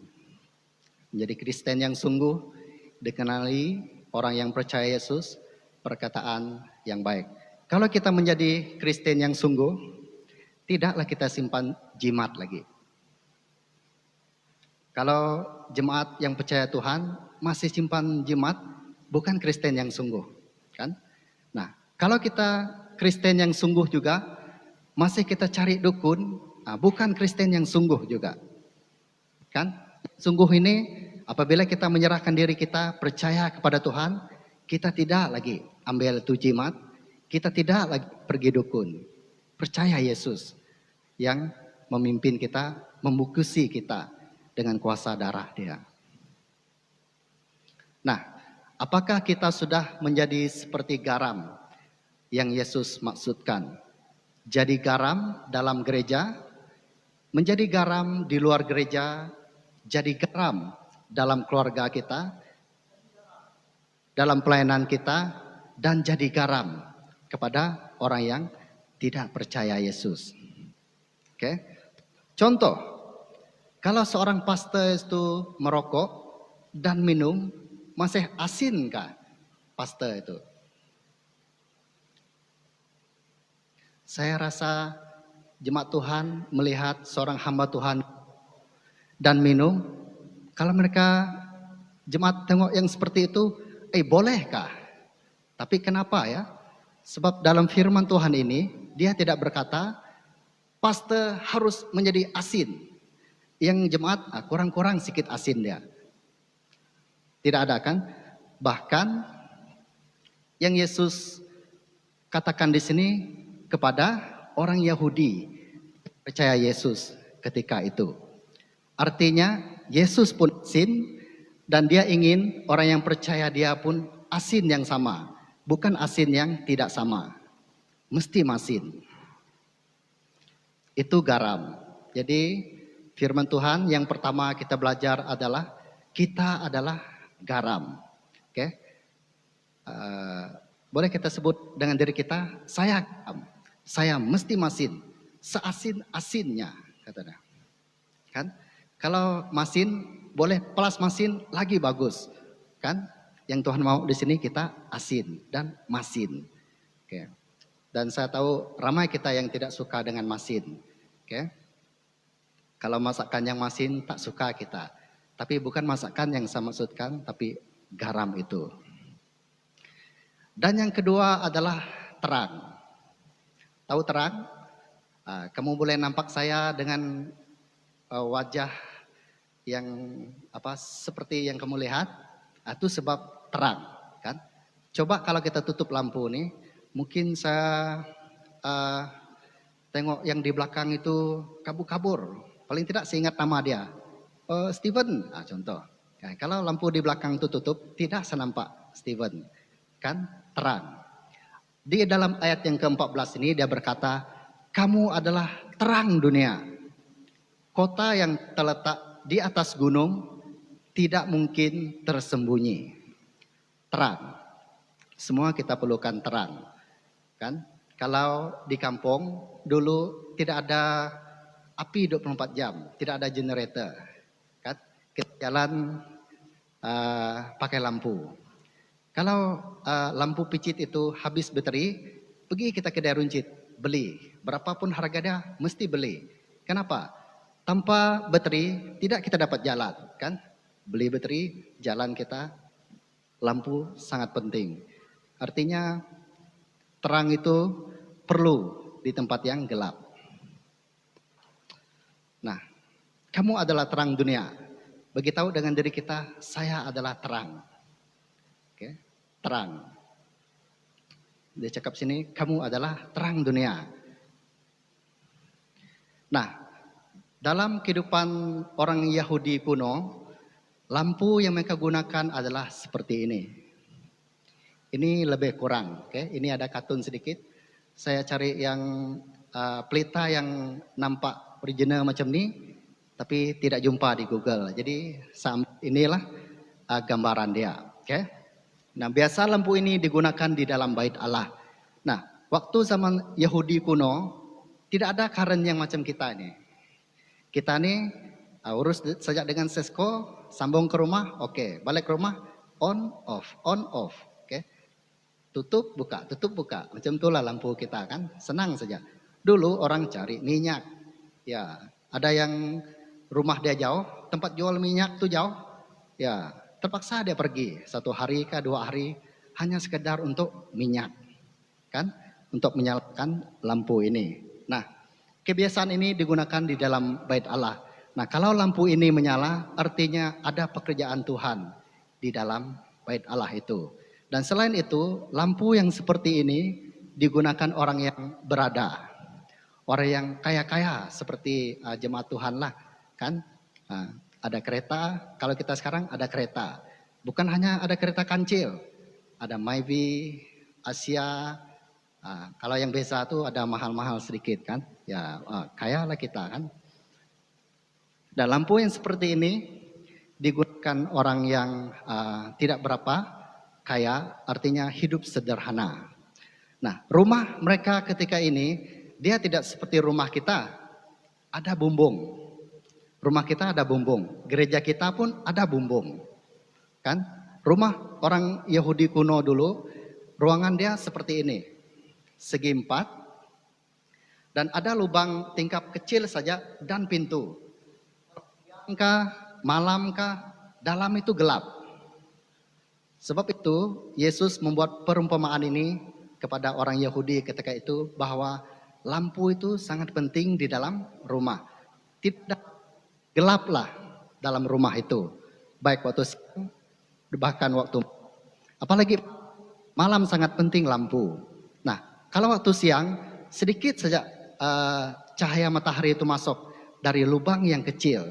Menjadi Kristen yang sungguh dikenali orang yang percaya Yesus, perkataan yang baik. Kalau kita menjadi Kristen yang sungguh, tidaklah kita simpan jimat lagi. Kalau jemaat yang percaya Tuhan masih simpan jimat, bukan Kristen yang sungguh, kan? Nah, kalau kita Kristen yang sungguh juga, masih kita cari dukun, bukan Kristen yang sungguh juga, kan? Sungguh ini apabila kita menyerahkan diri kita percaya kepada Tuhan, kita tidak lagi ambil itu jimat, kita tidak lagi pergi dukun, percaya Yesus yang memimpin kita, membukusi kita dengan kuasa darah Dia. Nah, apakah kita sudah menjadi seperti garam yang Yesus maksudkan? Jadi garam dalam gereja, menjadi garam di luar gereja, jadi garam dalam keluarga kita, dalam pelayanan kita, dan jadi garam kepada orang yang tidak percaya Yesus. Oke, contoh. Kalau seorang pastor itu merokok dan minum, masih asinkah pastor itu? Saya rasa jemaat Tuhan melihat seorang hamba Tuhan dan minum, kalau mereka jemaat tengok yang seperti itu, bolehkah? Tapi kenapa ya? Sebab dalam firman Tuhan ini, dia tidak berkata, pastor harus menjadi asin. Yang jemaat kurang-kurang sedikit asin dia. Tidak ada kan? Bahkan yang Yesus katakan di sini kepada orang Yahudi percaya Yesus ketika itu. Artinya Yesus pun asin dan dia ingin orang yang percaya dia pun asin yang sama. Bukan asin yang tidak sama. Mesti masin. Itu garam. Jadi firman Tuhan yang pertama kita belajar adalah kita adalah garam. Oke, boleh kita sebut dengan diri kita, saya garam, saya mesti masin, seasin-asinnya katanya. Kan? Kalau masin boleh plus masin lagi bagus, kan? Yang Tuhan mau di sini kita asin dan masin. Oke. Dan saya tahu ramai kita yang tidak suka dengan masin. Oke. Kalau masakan yang masin tak suka kita. Tapi bukan masakan yang saya maksudkan, tapi garam itu. Dan yang kedua adalah terang. Tahu terang? Kamu boleh nampak saya dengan wajah yang seperti yang kamu lihat. Itu sebab terang, kan? Coba kalau kita tutup lampu nih, mungkin saya tengok yang di belakang itu kabur-kabur. Paling tidak saya ingat nama dia. Steven, contoh. Nah, kalau lampu di belakang itu tutup, tidak saya nampak Steven. Kan terang. Di dalam ayat yang ke-14 ini dia berkata, kamu adalah terang dunia. Kota yang terletak di atas gunung tidak mungkin tersembunyi. Terang. Semua kita perlukan terang. Kan? Kalau di kampung dulu tidak ada api 24 jam, tidak ada generator. Kan? Kita jalan pakai lampu. Kalau lampu picit itu habis bateri, pergi kita kedai runcit, beli. Berapapun harga dia, mesti beli. Kenapa? Tanpa bateri tidak kita dapat jalan, kan? Beli bateri, jalan kita, lampu sangat penting. Artinya terang itu perlu di tempat yang gelap. Nah, kamu adalah terang dunia. Beritahu dengan diri kita, saya adalah terang. Oke, terang. Dia cakap sini, kamu adalah terang dunia. Nah, dalam kehidupan orang Yahudi kuno, lampu yang mereka gunakan adalah seperti ini. Ini lebih kurang, oke? Ini ada katun sedikit. Saya cari yang pelita yang nampak original macam ni, tapi tidak jumpa di Google. Jadi inilah gambaran dia. Oke? Nah, biasa lampu ini digunakan di dalam bait Allah. waktu zaman Yahudi kuno tidak ada current yang macam kita ini. Kita nih urus saja dengan Cisco, sambung ke rumah, oke. Balik ke rumah, on off, oke. Tutup buka, macam itulah lampu kita kan, senang saja. Dulu orang cari minyak, ya ada yang rumah dia jauh, tempat jual minyak tuh jauh, ya terpaksa dia pergi 1 hari ke 2 hari hanya sekedar untuk minyak, kan, untuk menyalakan lampu ini. Nah, kebiasaan ini digunakan di dalam bait Allah. Nah, kalau lampu ini menyala, artinya ada pekerjaan Tuhan di dalam bait Allah itu. Dan selain itu, lampu yang seperti ini digunakan orang yang berada, orang yang kaya-kaya seperti jemaat Tuhan lah, kan? Ada kereta, kalau kita sekarang ada kereta. Bukan hanya ada kereta kancil, ada Myvi, Asia. Kalau yang biasa tuh ada mahal-mahal sedikit kan, ya kaya lah kita kan. Dan lampu yang seperti ini digunakan orang yang tidak berapa kaya, artinya hidup sederhana. Nah, rumah mereka ketika ini dia tidak seperti rumah kita, ada bumbung. Rumah kita ada bumbung, gereja kita pun ada bumbung, kan? Rumah orang Yahudi kuno dulu, ruangan dia seperti ini, segi 4, dan ada lubang tingkap kecil saja dan pintu. Siang kah, malam kah, dalam itu gelap. Sebab itu Yesus membuat perumpamaan ini kepada orang Yahudi ketika itu bahwa lampu itu sangat penting di dalam rumah. Tidak gelaplah dalam rumah itu, baik waktu siang bahkan waktu, apalagi malam sangat penting lampu. Nah, kalau waktu siang sedikit saja cahaya matahari itu masuk dari lubang yang kecil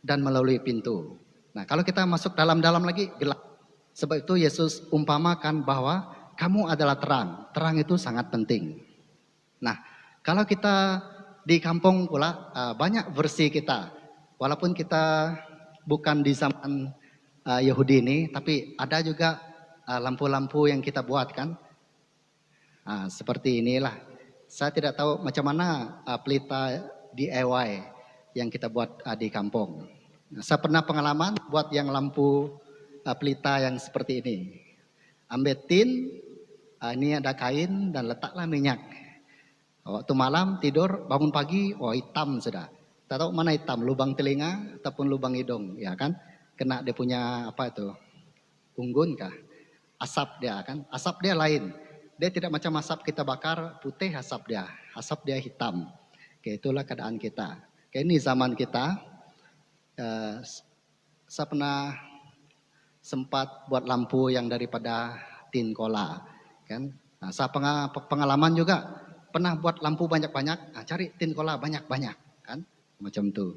dan melalui pintu. Nah, kalau kita masuk dalam-dalam lagi gelap. Sebab itu Yesus umpamakan bahwa kamu adalah terang. Terang itu sangat penting. Nah, kalau kita di kampung pula banyak versi kita. Walaupun kita bukan di zaman Yahudi ini, tapi ada juga lampu-lampu yang kita buat kan. Seperti inilah. Saya tidak tahu macam mana pelita DIY yang kita buat di kampung. Nah, saya pernah pengalaman buat yang lampu pelita yang seperti ini. Ambil tin, ini ada kain dan letaklah minyak. Waktu malam tidur, bangun pagi, hitam sudah. Tak tahu mana hitam, lubang telinga ataupun lubang hidung, ya kan? Kena dia punya apa itu? Unggun kah? Asap dia kan? Asap dia lain. Dia tidak macam asap kita bakar, putih asap dia hitam. Oke, itulah keadaan kita. Oke, ini zaman kita. Saya pernah sempat buat lampu yang daripada tin cola, kan? Nah, saya pengalaman juga pernah buat lampu banyak-banyak, cari tin cola banyak-banyak, kan? Macam itu.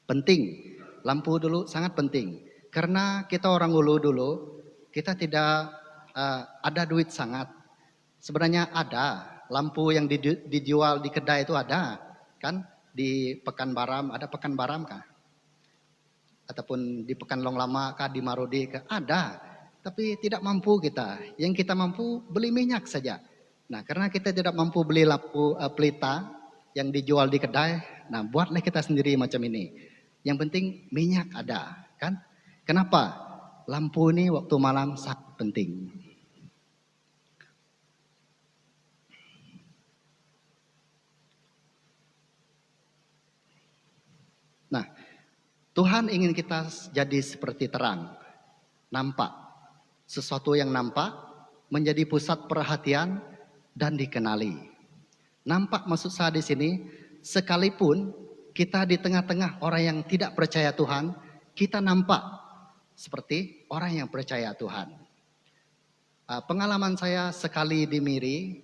Penting, lampu dulu sangat penting. Karena kita orang Ulu dulu, kita tidak ada duit sangat. Sebenarnya ada lampu yang dijual di kedai itu ada, kan? Di Pekanbaram, ada Pekanbaram kah? Ataupun di Pekanlong Lama kah, di Marodi kah? Ada, tapi tidak mampu kita. Yang kita mampu beli minyak saja. Nah, karena kita tidak mampu beli lampu pelita yang dijual di kedai, nah buatlah kita sendiri macam ini. Yang penting minyak ada, kan? Kenapa? Lampu ini waktu malam sangat penting. Nah, Tuhan ingin kita jadi seperti terang, nampak. Sesuatu yang nampak menjadi pusat perhatian dan dikenali. Nampak maksud saya di sini, sekalipun kita di tengah-tengah orang yang tidak percaya Tuhan, kita nampak seperti orang yang percaya Tuhan. Pengalaman saya sekali di Miri,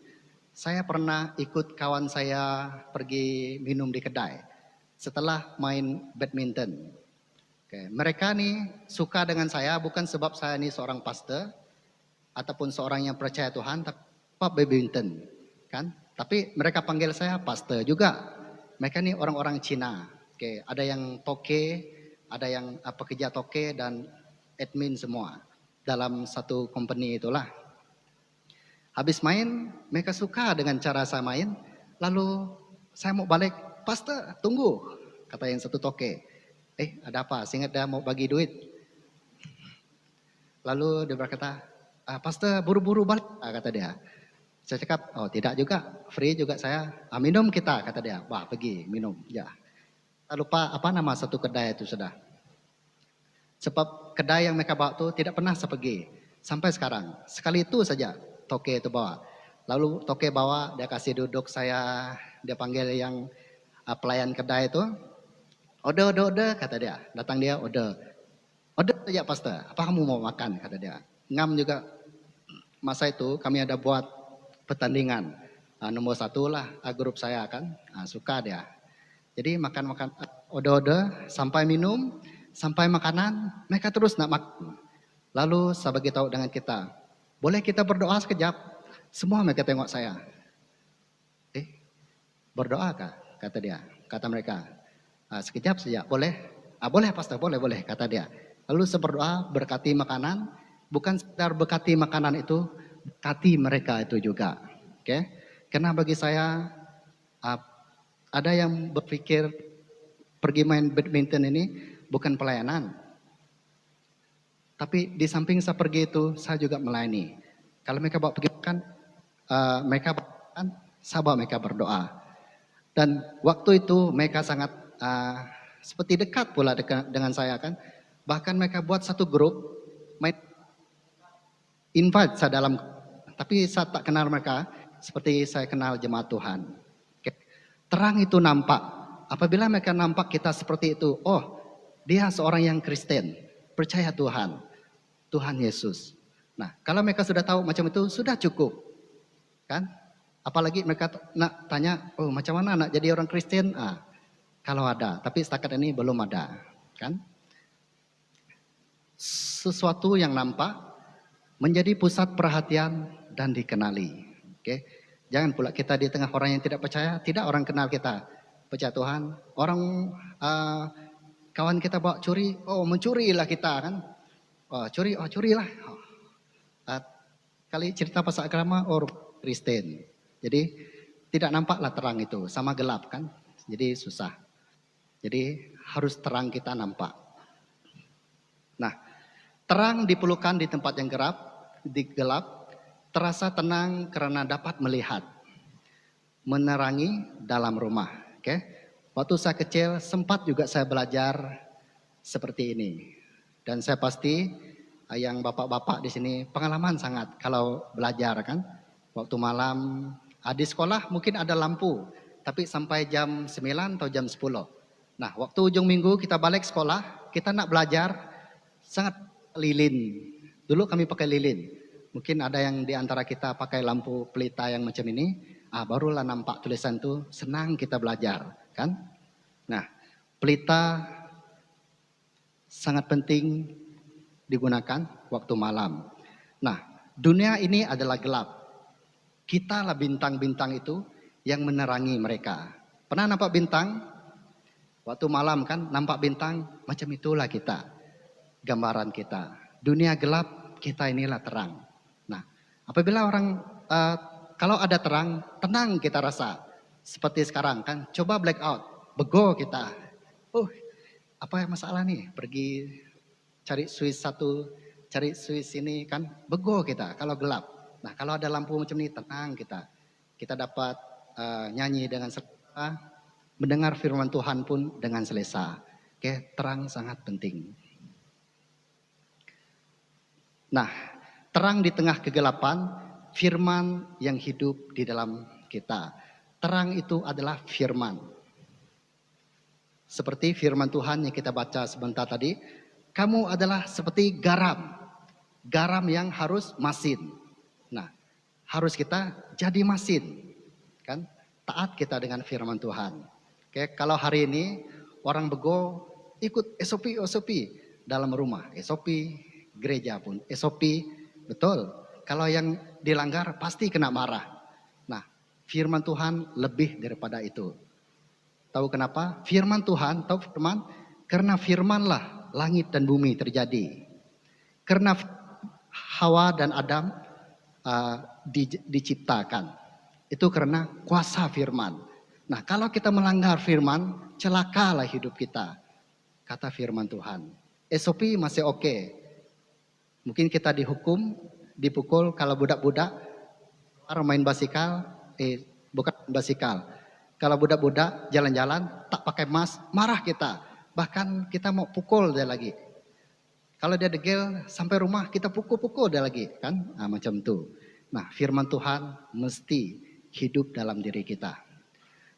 saya pernah ikut kawan saya pergi minum di kedai setelah main badminton. Oke, mereka nih suka dengan saya bukan sebab saya ini seorang pastor ataupun seorang yang percaya Tuhan, tapi badminton, kan? Tapi mereka panggil saya pastor juga. Mereka nih orang-orang Cina. Oke, ada yang toke, ada yang pekerja toke dan admin semua dalam satu company itulah. Habis main, mereka suka dengan cara saya main. Lalu saya mau balik, pastor tunggu, kata yang satu toke. Ada apa? Seingat dia mau bagi duit. Lalu dia berkata, pastor buru-buru balik, kata dia. Saya cakap, oh tidak juga, free juga saya. Minum kita, kata dia. Wah pergi minum, ya. Saya lupa apa nama satu kedai itu sudah. Sebab kedai yang mereka bawa itu tidak pernah saya pergi. Sampai sekarang, sekali itu saja toke itu bawa. Lalu toke bawa, dia kasih duduk saya, dia panggil yang pelayan kedai itu. Order, kata dia. Datang dia, order saja pastor, apa kamu mau makan, kata dia. Ngam juga, masa itu kami ada buat pertandingan. Nomor 1 lah grup saya kan, suka dia. Jadi makan-makan, order, sampai minum, sampai makanan, mereka terus nak makan. Lalu saya beritahu dengan kita, boleh kita berdoa sekejap? Semua mereka tengok saya. Berdoa kah? Kata dia, kata mereka. Sekejap saja, boleh? Boleh pastor, boleh, kata dia. Lalu saya berdoa, berkati makanan, bukan sekedar berkati makanan itu, berkati mereka itu juga. Oke? Karena bagi saya, ada yang berpikir pergi main badminton ini bukan pelayanan. Tapi di samping saya pergi itu, saya juga melayani. Kalau mereka bawa pergi makan, mereka makan, saya bawa mereka berdoa. Dan waktu itu mereka sangat seperti dekat pula dengan saya kan. Bahkan mereka buat satu grup, invite saya dalam, tapi saya tak kenal mereka seperti saya kenal jemaat Tuhan. Terang itu nampak. Apabila mereka nampak kita seperti itu, oh dia seorang yang Kristen, percaya Tuhan Yesus. Nah kalau mereka sudah tahu macam itu, sudah cukup. Kan? Apalagi mereka nak tanya, oh macam mana nak jadi orang Kristen? Kalau ada, tapi setakat ini belum ada. Kan? Sesuatu yang nampak menjadi pusat perhatian dan dikenali. Oke, jangan pula kita di tengah orang yang tidak percaya, tidak orang kenal kita, percaya Tuhan. Orang kawan kita bawa curi, oh mencurilah kita kan. Curilah. Kali cerita pasal agama, Kristen. Jadi tidak nampaklah terang itu, sama gelap kan. Jadi susah. Jadi harus terang kita nampak. Nah, terang diperlukan di tempat yang gelap, terasa tenang karena dapat melihat, menerangi dalam rumah. Oke, waktu saya kecil sempat juga saya belajar seperti ini, dan saya pasti yang bapak-bapak di sini pengalaman sangat kalau belajar kan. Waktu malam di sekolah mungkin ada lampu, tapi sampai jam 9 atau jam 10. Nah, waktu ujung minggu kita balik sekolah, kita nak belajar. Sangat lilin. Dulu kami pakai lilin. Mungkin ada yang di antara kita pakai lampu pelita yang macam ini. Barulah nampak tulisan itu, senang kita belajar. Kan? Nah, pelita sangat penting digunakan waktu malam. Nah, dunia ini adalah gelap. Kita lah bintang-bintang itu yang menerangi mereka. Pernah nampak bintang? Waktu malam kan nampak bintang, macam itulah kita. Gambaran kita. Dunia gelap, kita inilah terang. Nah, apabila orang, kalau ada terang, tenang kita rasa. Seperti sekarang kan, coba blackout, bego kita. Apa yang masalah nih? Pergi cari Swiss satu, cari Swiss ini kan, bego kita kalau gelap. Nah, kalau ada lampu macam ini, tenang kita. Kita dapat nyanyi dengan selesa, mendengar firman Tuhan pun dengan selesa. Oke, terang sangat penting. Nah, terang di tengah kegelapan, firman yang hidup di dalam kita. Terang itu adalah firman. Seperti firman Tuhan yang kita baca sebentar tadi, kamu adalah seperti garam. Garam yang harus masin. Nah, harus kita jadi masin. Kan? Taat kita dengan firman Tuhan. Oke, kalau hari ini orang bego ikut SOP dalam rumah, SOP gereja pun, SOP, betul. Kalau yang dilanggar pasti kena marah. Nah, firman Tuhan lebih daripada itu. Tahu kenapa? Firman Tuhan, tahu firman? Karena firmanlah langit dan bumi terjadi. Karena Hawa dan Adam diciptakan. Itu karena kuasa firman. Nah, kalau kita melanggar firman, celakalah hidup kita. Kata firman Tuhan. SOP masih oke. Mungkin kita dihukum, dipukul kalau budak-budak main basikal, bukan basikal. Kalau budak-budak jalan-jalan tak pakai mask, marah kita. Bahkan kita mau pukul dia lagi. Kalau dia degil sampai rumah kita pukul-pukul dia lagi, kan? Nah, macam itu. Nah, firman Tuhan mesti hidup dalam diri kita.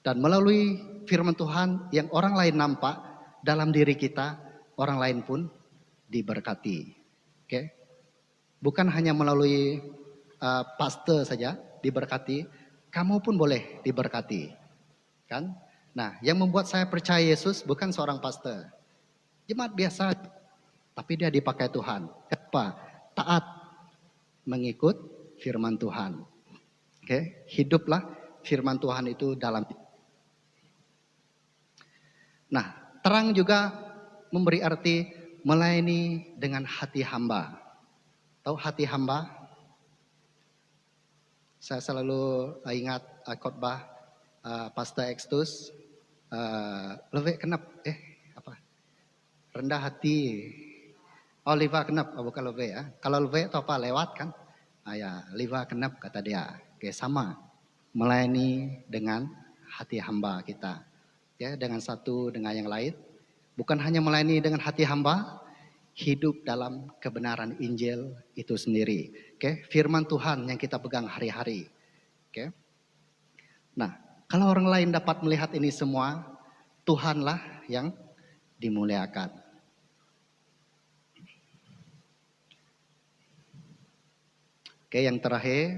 Dan melalui firman Tuhan yang orang lain nampak dalam diri kita, orang lain pun diberkati. Oke? Bukan hanya melalui pastor saja diberkati, kamu pun boleh diberkati. Kan? Nah, yang membuat saya percaya Yesus bukan seorang pastor. Jemaat biasa, tapi dia dipakai Tuhan. Kenapa? Taat mengikut firman Tuhan. Oke, hiduplah firman Tuhan itu dalam. Nah, terang juga memberi arti melayani dengan hati hamba. Tahu hati hamba? Saya selalu ingat khotbah Pastor Extus, lebih kenap, rendah hati. Oh, liva kenap, bukan lebih ya. Kalau lebih itu apa? Lewat kan? Ya, liva kenap kata dia. Oke, sama. Melayani dengan hati hamba kita. Ya, dengan satu dengan yang lain. Bukan hanya melayani dengan hati hamba, hidup dalam kebenaran Injil itu sendiri. Oke, firman Tuhan yang kita pegang hari-hari. Oke. Nah, kalau orang lain dapat melihat ini semua, Tuhanlah yang dimuliakan. Oke, yang terakhir,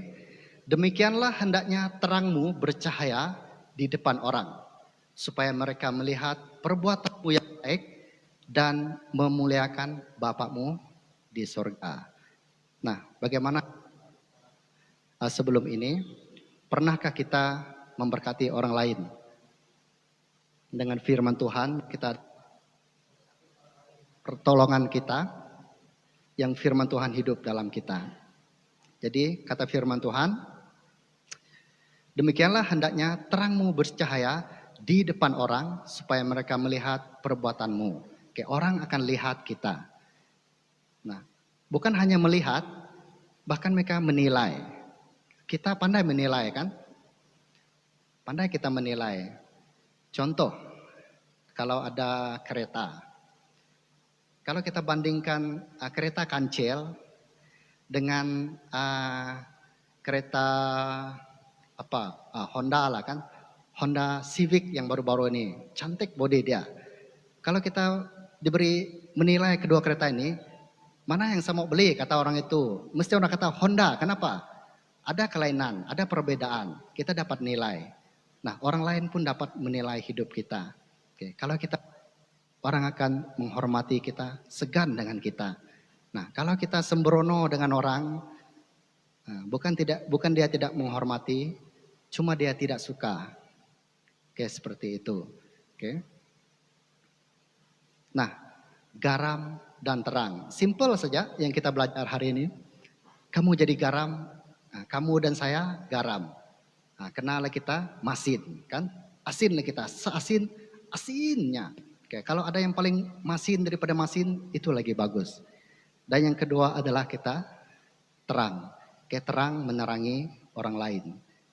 demikianlah hendaknya terangmu bercahaya di depan orang, supaya mereka melihat perbuatanmu yang baik dan memuliakan Bapakmu di surga. Nah, bagaimana sebelum ini, pernahkah kita memberkati orang lain dengan firman Tuhan? Kita pertolongan kita, yang firman Tuhan hidup dalam kita. Jadi kata firman Tuhan, demikianlah hendaknya terangmu bercahaya di depan orang supaya mereka melihat perbuatanmu. Oke, orang akan lihat kita. Nah, bukan hanya melihat, bahkan mereka menilai. Kita pandai menilai kan? Pandai kita menilai. Contoh, kalau ada kereta. Kalau kita bandingkan kereta kancil dengan kereta Honda lah kan, Honda Civic yang baru-baru ini, cantik bodi dia. Kalau kita diberi menilai kedua kereta ini, mana yang saya mau beli kata orang itu, mesti orang kata Honda. Kenapa? Ada kelainan, ada perbedaan, kita dapat nilai. Nah, orang lain pun dapat menilai hidup kita. Oke, kalau kita, orang akan menghormati kita, segan dengan kita. Nah, kalau kita sembrono dengan orang, bukan dia tidak menghormati, cuma dia tidak suka. Oke, seperti itu. Oke. Nah, garam dan terang. Simple saja yang kita belajar hari ini. Kamu jadi garam, kamu dan saya garam. Nah, kenal kita masin, kan? Asin lah kita, seasin asinnya. Oke, kalau ada yang paling masin daripada masin, itu lagi bagus. Dan yang kedua adalah kita terang. Oke, terang menerangi orang lain.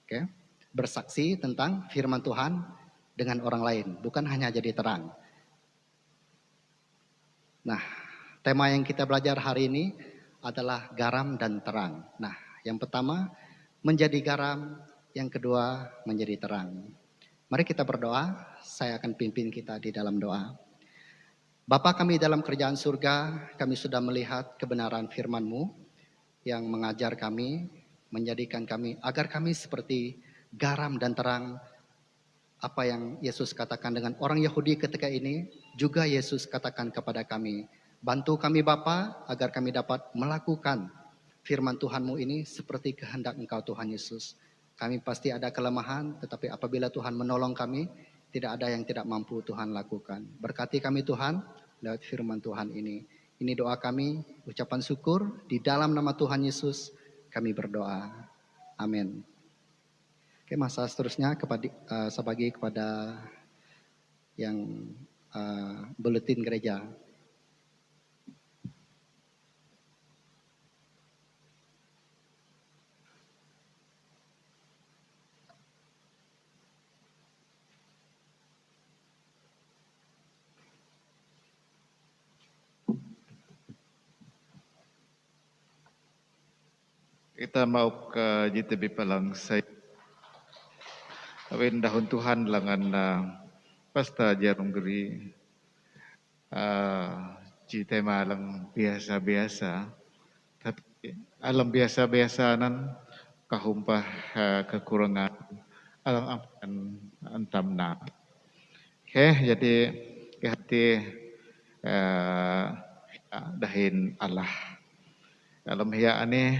Oke, bersaksi tentang firman Tuhan dengan orang lain, bukan hanya jadi terang. Nah, tema yang kita belajar hari ini adalah garam dan terang. Nah, yang pertama menjadi garam, yang kedua menjadi terang. Mari kita berdoa, saya akan pimpin kita di dalam doa. Bapa kami dalam kerajaan surga, kami sudah melihat kebenaran firman-Mu yang mengajar kami, menjadikan kami agar kami seperti garam dan terang. Apa yang Yesus katakan dengan orang Yahudi ketika ini, juga Yesus katakan kepada kami. Bantu kami Bapa agar kami dapat melakukan firman Tuhan-Mu ini seperti kehendak Engkau Tuhan Yesus. Kami pasti ada kelemahan, tetapi apabila Tuhan menolong kami, tidak ada yang tidak mampu Tuhan lakukan. Berkati kami Tuhan lewat firman Tuhan ini. Ini doa kami, ucapan syukur di dalam nama Tuhan Yesus. kami berdoa. Amin. Oke, masa seterusnya saya bagi kepada yang buletin gereja. Kita mau ke JTB Palang saya. Awin dahun Tuhan langan pasta jarum geri. Tema lang biasa-biasa. Tapi alam biasa-biasa nan kahumpah kekurangan alang aman antam na. Jadi kehati dahin Allah. Alam hiya ani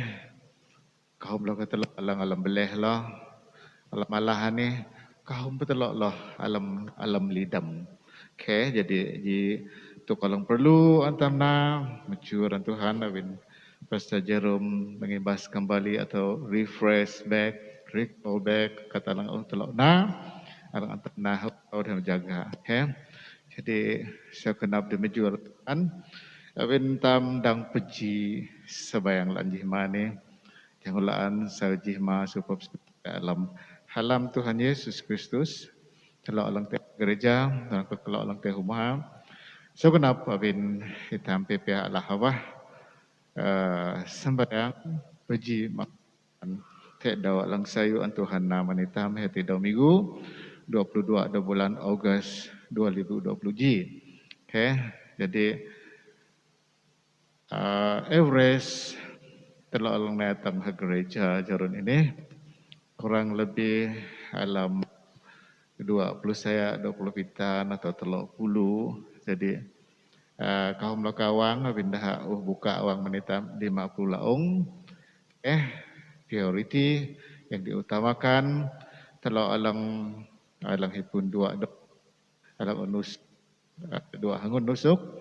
kahum lo ketelok alam beleh lo alam Allah ni kahum betelok lo alam lidam. Jadi tu kalau perlu antam na mencuran Tuhan awin Pastor Jerome mengibas kembali atau refresh back, recall back kata lang telok na alang antam na hau dan jaga. Jadi saya kenap di menjual Tuhan awin tam dang peji sebayang lanjih mane yang ulaan sarjihma supaya dalam halam Tuhan Yesus Kristus telok alang te gereja dan kelok alang te rumah. So kenapa bin hitam PPA Allah Hawah sembahyang puji makan te daw alang sayu an Tuhan nama hitam hati daw minggu 22 daw bulan Ogos 2020 jadi Everest telok alang datang ke gereja jarun ini kurang lebih alam 20 saya 20 pitan atau telok puluh. Jadi kaum lokawang pindah buka awang menitam 50 laung. Priority yang diutamakan telok alang hipun dua alang unus dua hangun nusuk.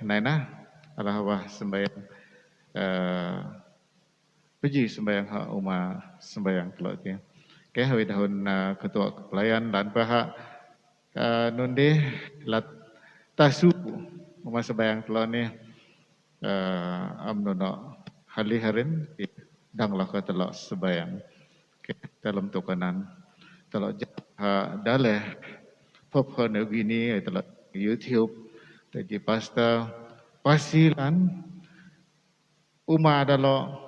Naina alah wah sembahyang puji sembahyang hak umat sembahyang telok dia. Hawi dahun ketua pelayan dan pihak nundi lat tasu umat sembahyang telok ni amnono hali harin danglah ke telok sembahyang. Dalam tukanan telok daleh Papua New Guinea telok YouTube jadi pastor pasilan umat dalok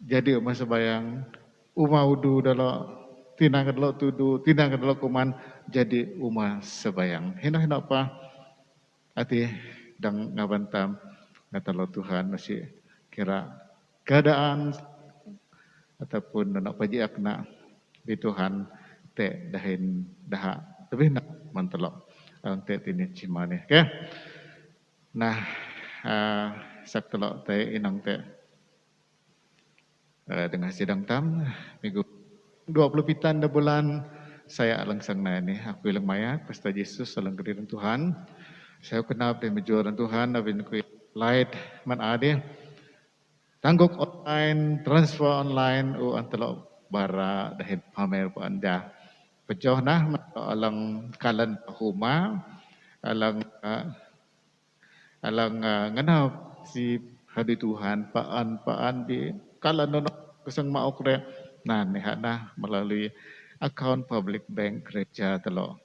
jadi umat sembahyang umat udu dalok tinang dalok tudu tinang dalok kuman jadi umat sembahyang. Hina apa ati dang ngabantam ngatalok Tuhan masih kira keadaan ataupun nak pajiak nak di Tuhan te dahin daha lebih nak mantelok ang te tini cimane. Nah sak telok te inang te dengan sidang tam minggu 20 pitan dah bulan saya langsung ni aku ilang mayat Pastor Yesus salang kediran Tuhan. Saya kenal dan menjuaran Tuhan abin ku light man ade tangguk online transfer online antelok bara dahin pamer po anda pejoh nah alang kalan huma alang nganap si hadi Tuhan paan di kalan nono kusang maokre nah nihat nah melalui akaun public bank gereja telok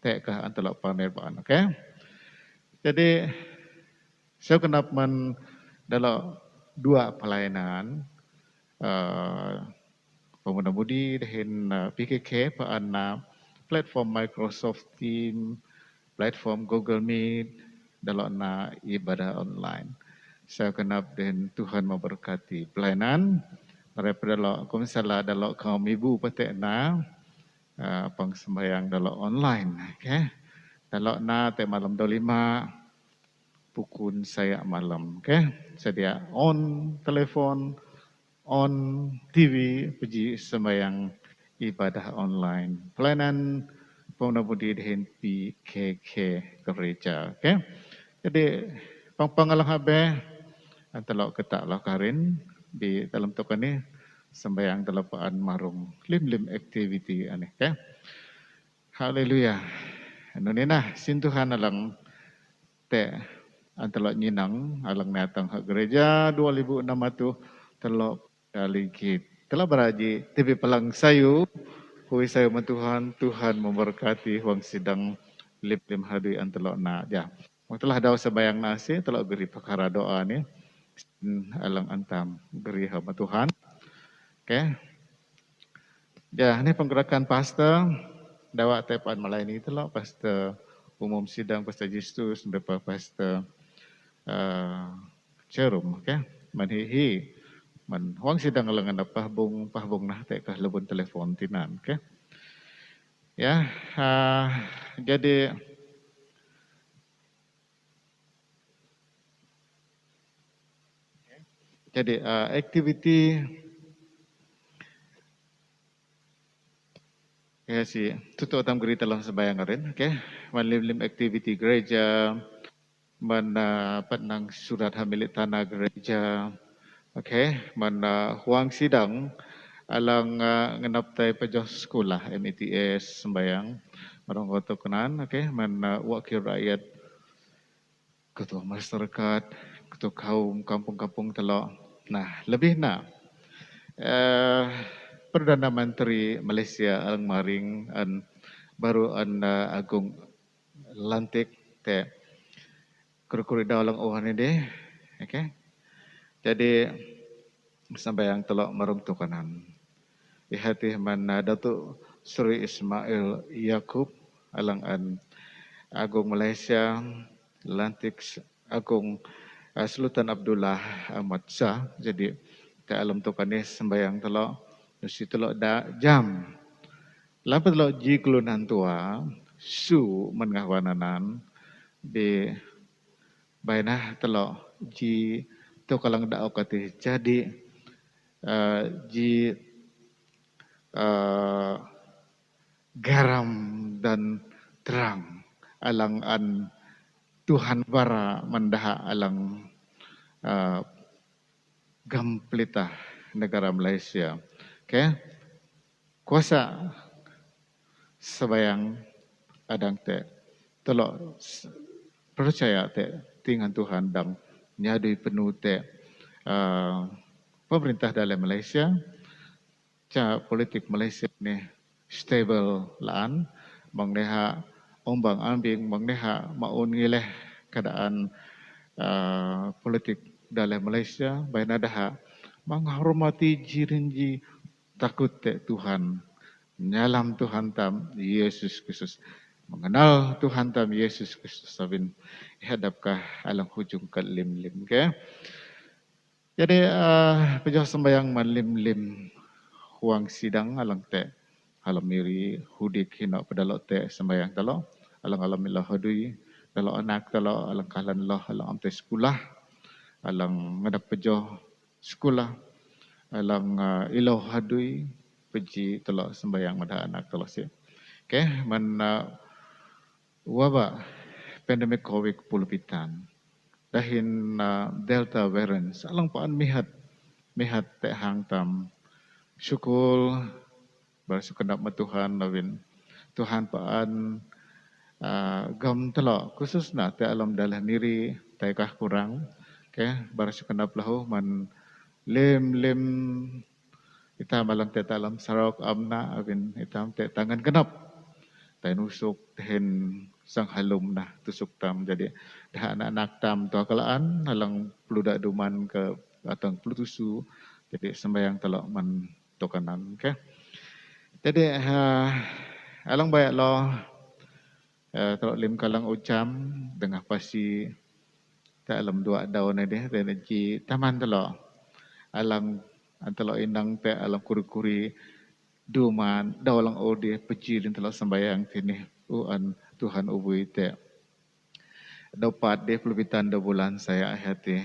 tekah antelok pamer paan. Jadi saya kenap men dalam dua pelayanan pemuda-mudi dahin PKK paan platform Microsoft Teams, platform Google Meet dalam ibadah online. Saya kenap dan Tuhan memberkati pelayanan daripada dalam komisalah dalam kaum ibu petek pengsembayang dalam online. Dalam te malam 25 pukul saya malam. Sedia on telefon, on TV puji sembahyang ibadah online. Pelayanan pemuda-mudi dahin PKK gereja. Jadi pangpangalang habe antelok ketaklah karin di dalam tokan ni sembayang telapaan marung lim activity ane okay. Haleluya. Anu ni nah sin Tuhan alang te antara nyinang alang natang hak gereja 2006 tu telok kali kit. Telah beraji TV pelang sayu hui sayu Tuhan Tuhan memberkati huang sidang lim hadui antelok na ja. Telah daw sebayang nasi telok beri perkara doa ni alang antam beri hamba Tuhan. Okay. Ya, ini penggerakan pastor dawak tepan melayani telok pastor umum sidang pastor Justus bepa pastor Cerum, okay. Manhihi man huang sidang alang anda pahbung nah tekah lebun telefon tinan, okay. Ya, jadi aktiviti ya si tutu otam geri telah sebayang rin, okay. Manlim aktiviti gereja, penang surat hamilit tanah gereja, okay. Huang sidang alang ngenaptai pejoh sekolah METS sembayang marang koto kenan, okay. Wakil rakyat ketua masyarakat, ketua kaum kampung-kampung telok. Nah, lebih nak Perdana Menteri Malaysia alang maring baru agung lantik te kuri-kuri dalang ohan ini, okay. Jadi sampai yang telok marung tukanan. Ihati Datuk Sri Ismail Yaakob alang agung Malaysia lantik agung Sultan Abdullah Ahmad Shah. Jadi te alam tukane sembayang telok nusi telok jam. Lapat telok ji kelunan tua su mengahwananan di bainah telok ji tu kalang dak okati jadi ji garam dan terang alang Tuhan bara mendaha alang gamplita negara Malaysia. Okay. Kuasa sebayang adang te telok percaya te tingan Tuhan dang nyadui penuh te pemerintah dalam Malaysia politik Malaysia ni stable laan mengneha ombang ambing mengneha maun ngileh keadaan politik dalam Malaysia baina daha menghormati jirinji takut te Tuhan nyalam Tuhan tam Yesus Kristus mengenal Tuhan tam Yesus Kristus sabin hadapkah alang hujung ke lim-lim okay? Jadi pejoh sembayang malim-lim huang sidang alang te alam miri hudik hina pedalok te sembayang telok alang ilah hadui telok anak telok alang kahlan lah alang amte sekolah alang ngadap pejoh sekolah alang ilah hadui peji telok sembayang madah anak telok si. Okay, wabak pandemik COVID pulupitan dahin Delta variant alang paan mihat te hang tam syukul bersyukur Tuhan lawin Tuhan paan gam telok khususna te alam dalah niri taikah kurang okay bersyukur lahu man lim itam alang te alam sarok amna awin itam te tangan genap tay nusuk tehen sang halum nah tusuk tam jadi dah anak-anak tam tu akalaan alang peludak duman ke atang pelutusu jadi sembayang telok man tokanan okay. Jadi alang bayak lo telok lim kalang ucam dengan pasi tak alam dua daun ini dan ji taman telok alang telok inang te alam kuri-kuri duman dawalang odi pecilin telok sembayang sini Tuhan ubui te dapat de pelupitan 2 bulan saya hati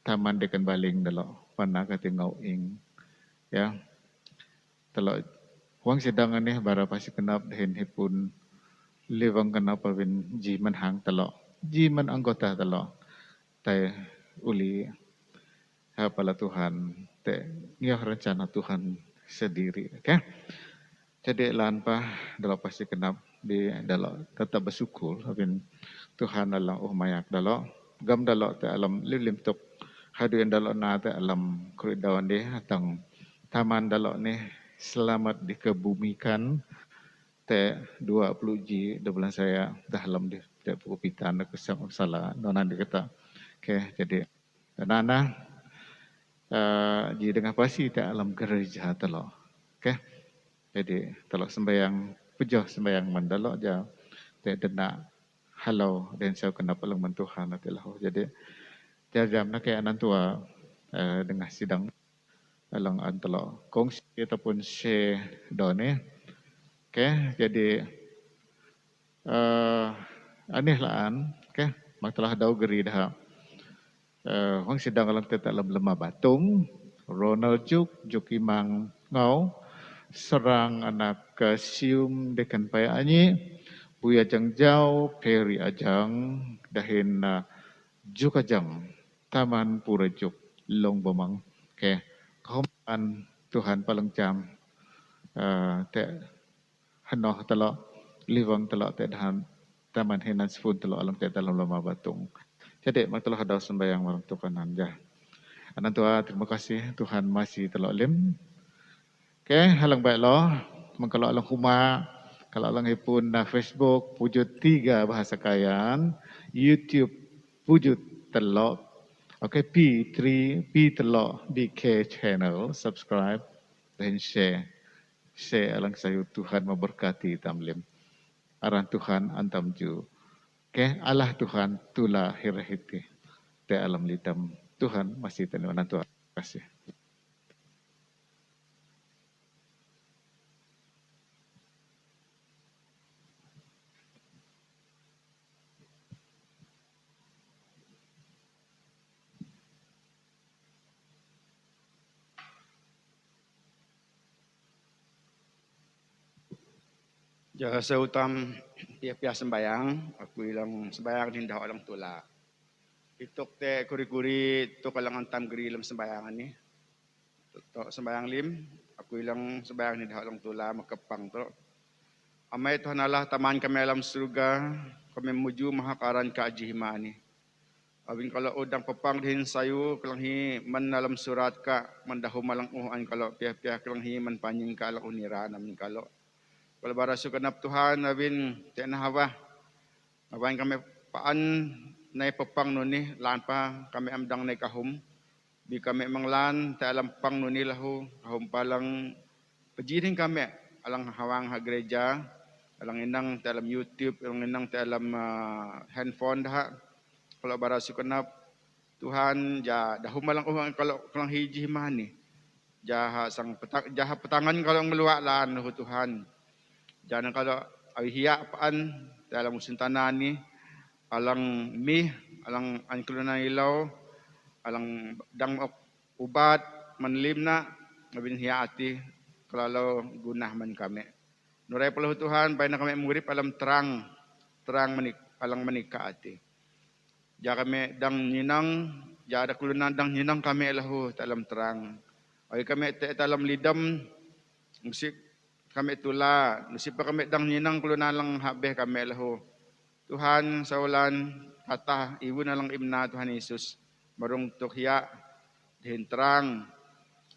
taman dekan baling telok panah ketingau ing ya telok huang sidang ni bara pasi kenap hen hipun lewang kenapa bin ji menhang telok ji men anggota telok tay uli pala Tuhan te ngiyah rencana Tuhan sendiri. Okay? Jadi lan pa dalam pasti kenap di dalam tetap bersyukur habin Tuhan dalam mayak dalam gam dalam te alam lilim tok haduin dalam na te alam kuridawan deh atang taman dalam ni selamat dikebumikan te 20 ji dalam saya dalam di te pupitan kesang salah nonan dikata. Okay, jadi nana ji dengan pasti te alam gereja telo. Okay. Jadi telok sembayang pujuh sembayang mandalok ja te dena halau dan saya kena pelung mentuhan nanti lah. Jadi jam nak kayak anak tua dengan sidang alang antelo kongsi ataupun share done. Okay, jadi aneh laan. Okay, mak telah dau geri dah. Hong sidang alang tetap lemah batung. Ronald Juk Imang Ngau. Serang anak sium dekan paya anyi, Buya Jang Jau, Peri Ajang, dahin Juk Ajang, Taman Pura Juk, Long Bomang. Okay. Kahuman Tuhan palang jam, te hanoh telok, liwang telok te dahan, Taman Hinan Sepun telok alam te dalam lama batung. Jadi, mak telah ada sembahyang malam Tuhanan jah. Anak tua, terima kasih Tuhan masih telok lim. Okay, halang baik loh. Kalau alang huma, kalau alang hipun na Facebook pujut 3 bahasa kayan, YouTube pujut telok. Okay, P telok BK channel, subscribe dan share. Share alang sayu Tuhan memberkati tamlim. Aran Tuhan antam ju. Okay, Allah Tuhan tula hirahiti. Te alam litam. Tuhan masih tenuan Tuhan. Terima kasih. Jasa utam pia sembayang, aku ilang sembayang dindah alang tula. Itok te kuri-kuri to kalang antam geri lam sembayangan ni. To sembayang lim, aku ilang sembayang dindah alang tula makepang to. Amay Tuhan Allah taman kami alam surga, kami menuju mahakaran ka ajihima ni. Abin kalau udang pepang dihin sayu kalang hi man alam surat ka mandahu malang uhan kalau pia kalang hi man panying ka alang unira namin kalau. Kalau barasu kenap Tuhan, abin tiada hawa. Abang kami paan naik pepang nuni, lan pa kami amdang naik kahum. Bi kami manglan, tak alam pang nuni lahu, kahum palang pejiring kami, alang hawang ha gereja, alang inang tak alam YouTube, alang inang tak alam handphone dah. Kalau barasu kenap Tuhan, dahum malang kalau kelang hiji mani. Jaha petangan kalau ngeluak lan lahu Tuhan. Jangan kalau awihia apaan dalam musim tanah ni, alang mi, alang angkulunan ilau, alang dang ubat, manlim na, mabin hiya ati, kalau gunah man kami. Nuray pala Tuhan, bayan na kami murip alam terang alang manika ati. Ja kami dang ninang, ja ada kulunan dang ninang kami lahu alam terang. Ay kami alam lidam, musik kami tula, nasib pa kami dang ninang kulunan lang habe kami lahu. Tuhan sa ulan, tata, ibu na lang imna Tuhan Yesus. Marong tukya, dihin terang,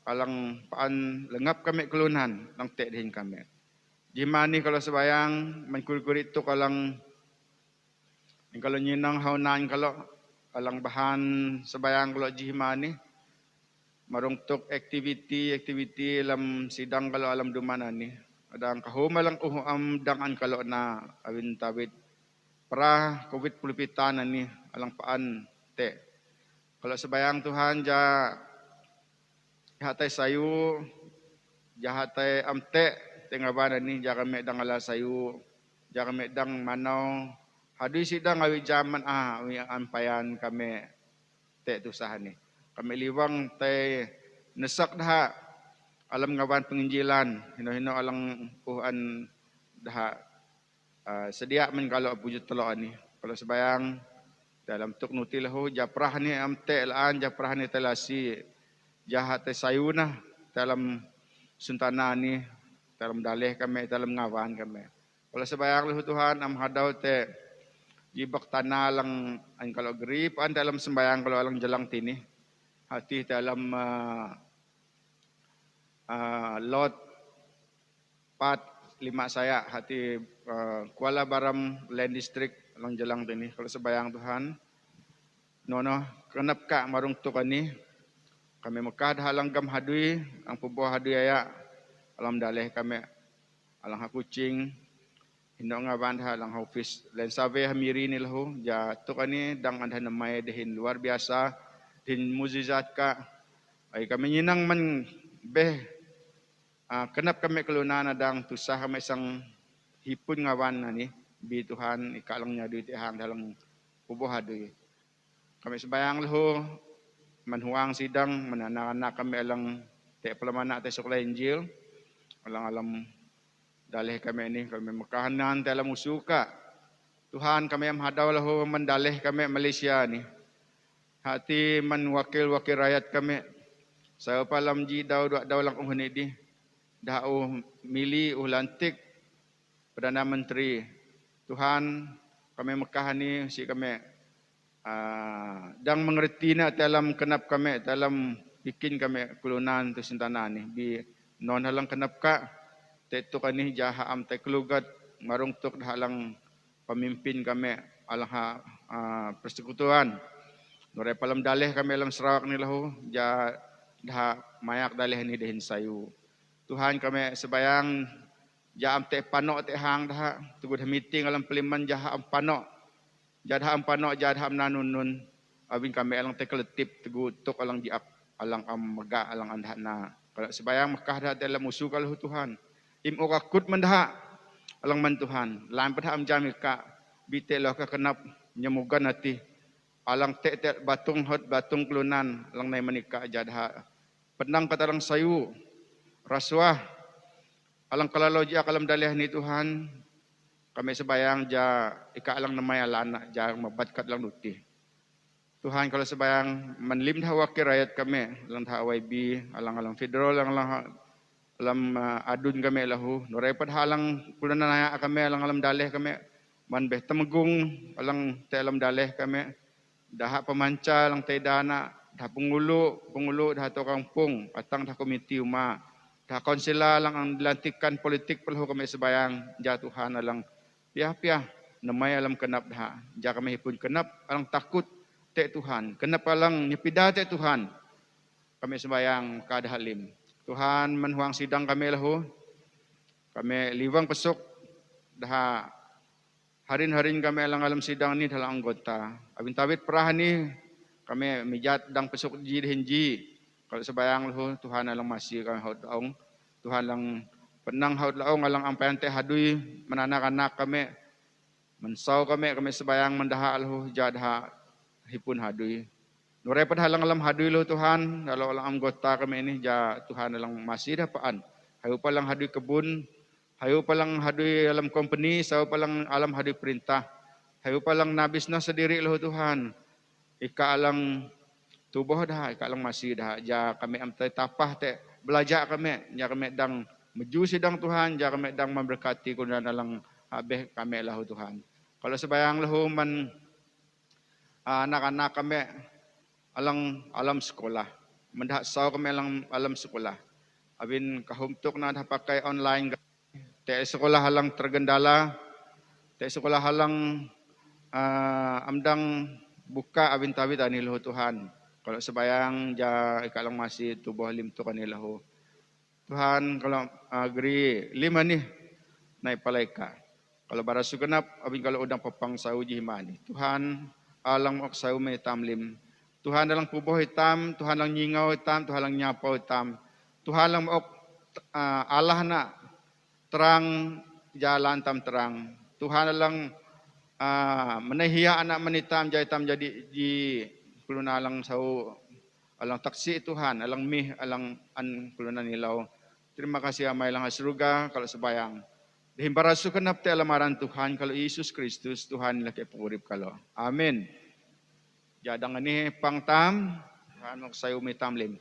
alang paan lengap kami kulunan, lang te dihin kami. Jimani kalau sebayang, mankulkurit to kalang, kalau ninang haunan kalau, alang bahan sebayang kalau jimani, marong tok activity alam sidang kalau alam dumanan ni. Adang kahumalang am dangan kalau na awin tawid para COVID pulupitan ni alang paan te. Kalau sebayang Tuhan jahatay sayu, jahatay amte tengabanan ni kami dang ala sayu, kami dang manaw. Haduy sidang awi jaman awi ampayan kami te tusahan ni. Kami liwang tay nesak dah alam ngawan penginjilan hino alang uhan dah sedia men kalau pujud telo ani kalau sebayang dalam tuk nuti lahu japrah ni amte laan japrah ni telasi jahat te sayuna dalam suntana ni dalam dalih kami dalam ngawan kami. Kalau sebayang lahu Tuhan am hadau te jibak tanah lang an kalau grip an dalam sembayang kalau alang jelang tini hati dalam lot 4 5 saya hati Kuala Baram Land District alang jelang tini kalau sebayang Tuhan nono kenap ka marung tu kani kami Mekah halang gam hadui ang pubuh hadui aya alam daleh kami alang hakucing Hindok nga bandha lang office len sabe hamiri ni lahu ja tu kani dang andha namay dehin luar biasa din muzizat ka ay kami nyinang man beh kenap kami keluna nadang tusah kami isang hipun ngawan na ni bi Tuhan ikalang nya duit hang dalam pubuh hadui kami sembayang lahu manhuang sidang manana kami alang te pelamana te sekolah Injil alang dalih kami ini kami mekahanan dalam usuka Tuhan kami am hadau lahu mendalih kami Malaysia ni hati man wakil rakyat kami saya palam ji daw lang uhni di dau mili ulantik Perdana Menteri Tuhan kami Mekah ni si kami dang mengerti na dalam kenap kami dalam bikin kami kulunan tu sintana ni bi non halang kenap ka tetu kani jaha am te kelugat marung tuk halang pemimpin kami alah persekutuan nore palam dalih kami alam Sarawak ni lahu ja dah mayak dalih ni dehin sayu Tuhan kami sebayang ja am te panok te hang dah tugud meeting alam peliman jaha am panok jadha am panok jadha am nanun abin kami alang te keletip tugud tuk alang diak alang am mega alang andhana kalau sebayang Mekah dah dalam musuh kalau Tuhan im okakut mandha alang man Tuhan lain pada am jamil ka bite lo ka kenap nyemugan hati alang te batung hot batung kelunan alang nai manika jadha penang katalang sayu rasuah alang kalalo ja kalam dalih ni Tuhan kami sebayang ja ika alang namay alana ja mabat kat lang nuti Tuhan kalau sebayang manlim dah wakil rakyat kami alang dah YB alang federal alam adun kami lahu noray padhalang kulan na kami alang daleh kami man beh temegung alang te alam daleh kami daha pemanca alang te dana dah pengulu dah to kampung atang dah komiti uma dah konsila alang ang dilantikan politik perlu kami sebayang ja Tuhan alang piah-piah namay alam kenap dah ja kami pun kenap alang takut te Tuhan kenap alang nyepida te Tuhan kami sebayang kada halim Tuhan menhuang sidang kami lahu kami liwang pesuk dah harin kami alang sidang ni dalam anggota abin tawit perah ni kami mijat dang pesuk ji hinji kalau sebayang lahu Tuhan alang masih kami haud laong Tuhan lang penang haud laong alang ampayan te hadui menanak-anak kami mensau kami sebayang mendaha lahu jadha hipun hadui Nurai halang alam hadui lo Tuhan, kalau alam anggota kami ini ja Tuhan alang masih dapaan. Hayu palang hadui kebun, hayu palang hadui alam company, sayu palang alam hadui perintah. Hayu palang nabis na sendiri lo Tuhan. Ika alang tubuh dah, ika alang masih dah. Ja kami am tapah te belajar kami, ja kami dang meju sidang Tuhan, ja kami dang memberkati kunan alang habeh kami lahu Tuhan. Kalau sebayang lahu man anak-anak kami alam sekolah. Mendak saw kami alam sekolah. Abin kahumtuk na dah pakai online. Te sekolah halang tergendala. Te sekolah halang amdang buka abin tawid anilahu Tuhan. Kalau sebayang ja ikalang masih tubuh lim tu kanilahu. Tuhan kalau agri lima ni naik palaika. Kalau barasu kenap abin kalau udang papang sau jihimani. Tuhan alang ok sau me tamlim. Tuhan dalang pubuh hitam, Tuhan lang nyingau hitam, Tuhan lang nyapau hitam. Tuhan lang Allah na terang jalan tam terang. Tuhan lang menahiya anak menitam jaitam jadi di kuluna lang sau alang taksi Tuhan, alang mih, alang an kuluna nilaw. Terima kasih amay lang asruga kalau sebayang. Dihimbarasu kenap te alamaran Tuhan kalau Yesus Kristus Tuhan laki purip kalau. Amin. Jadang ini pang tam, kan sayo mi tamlim.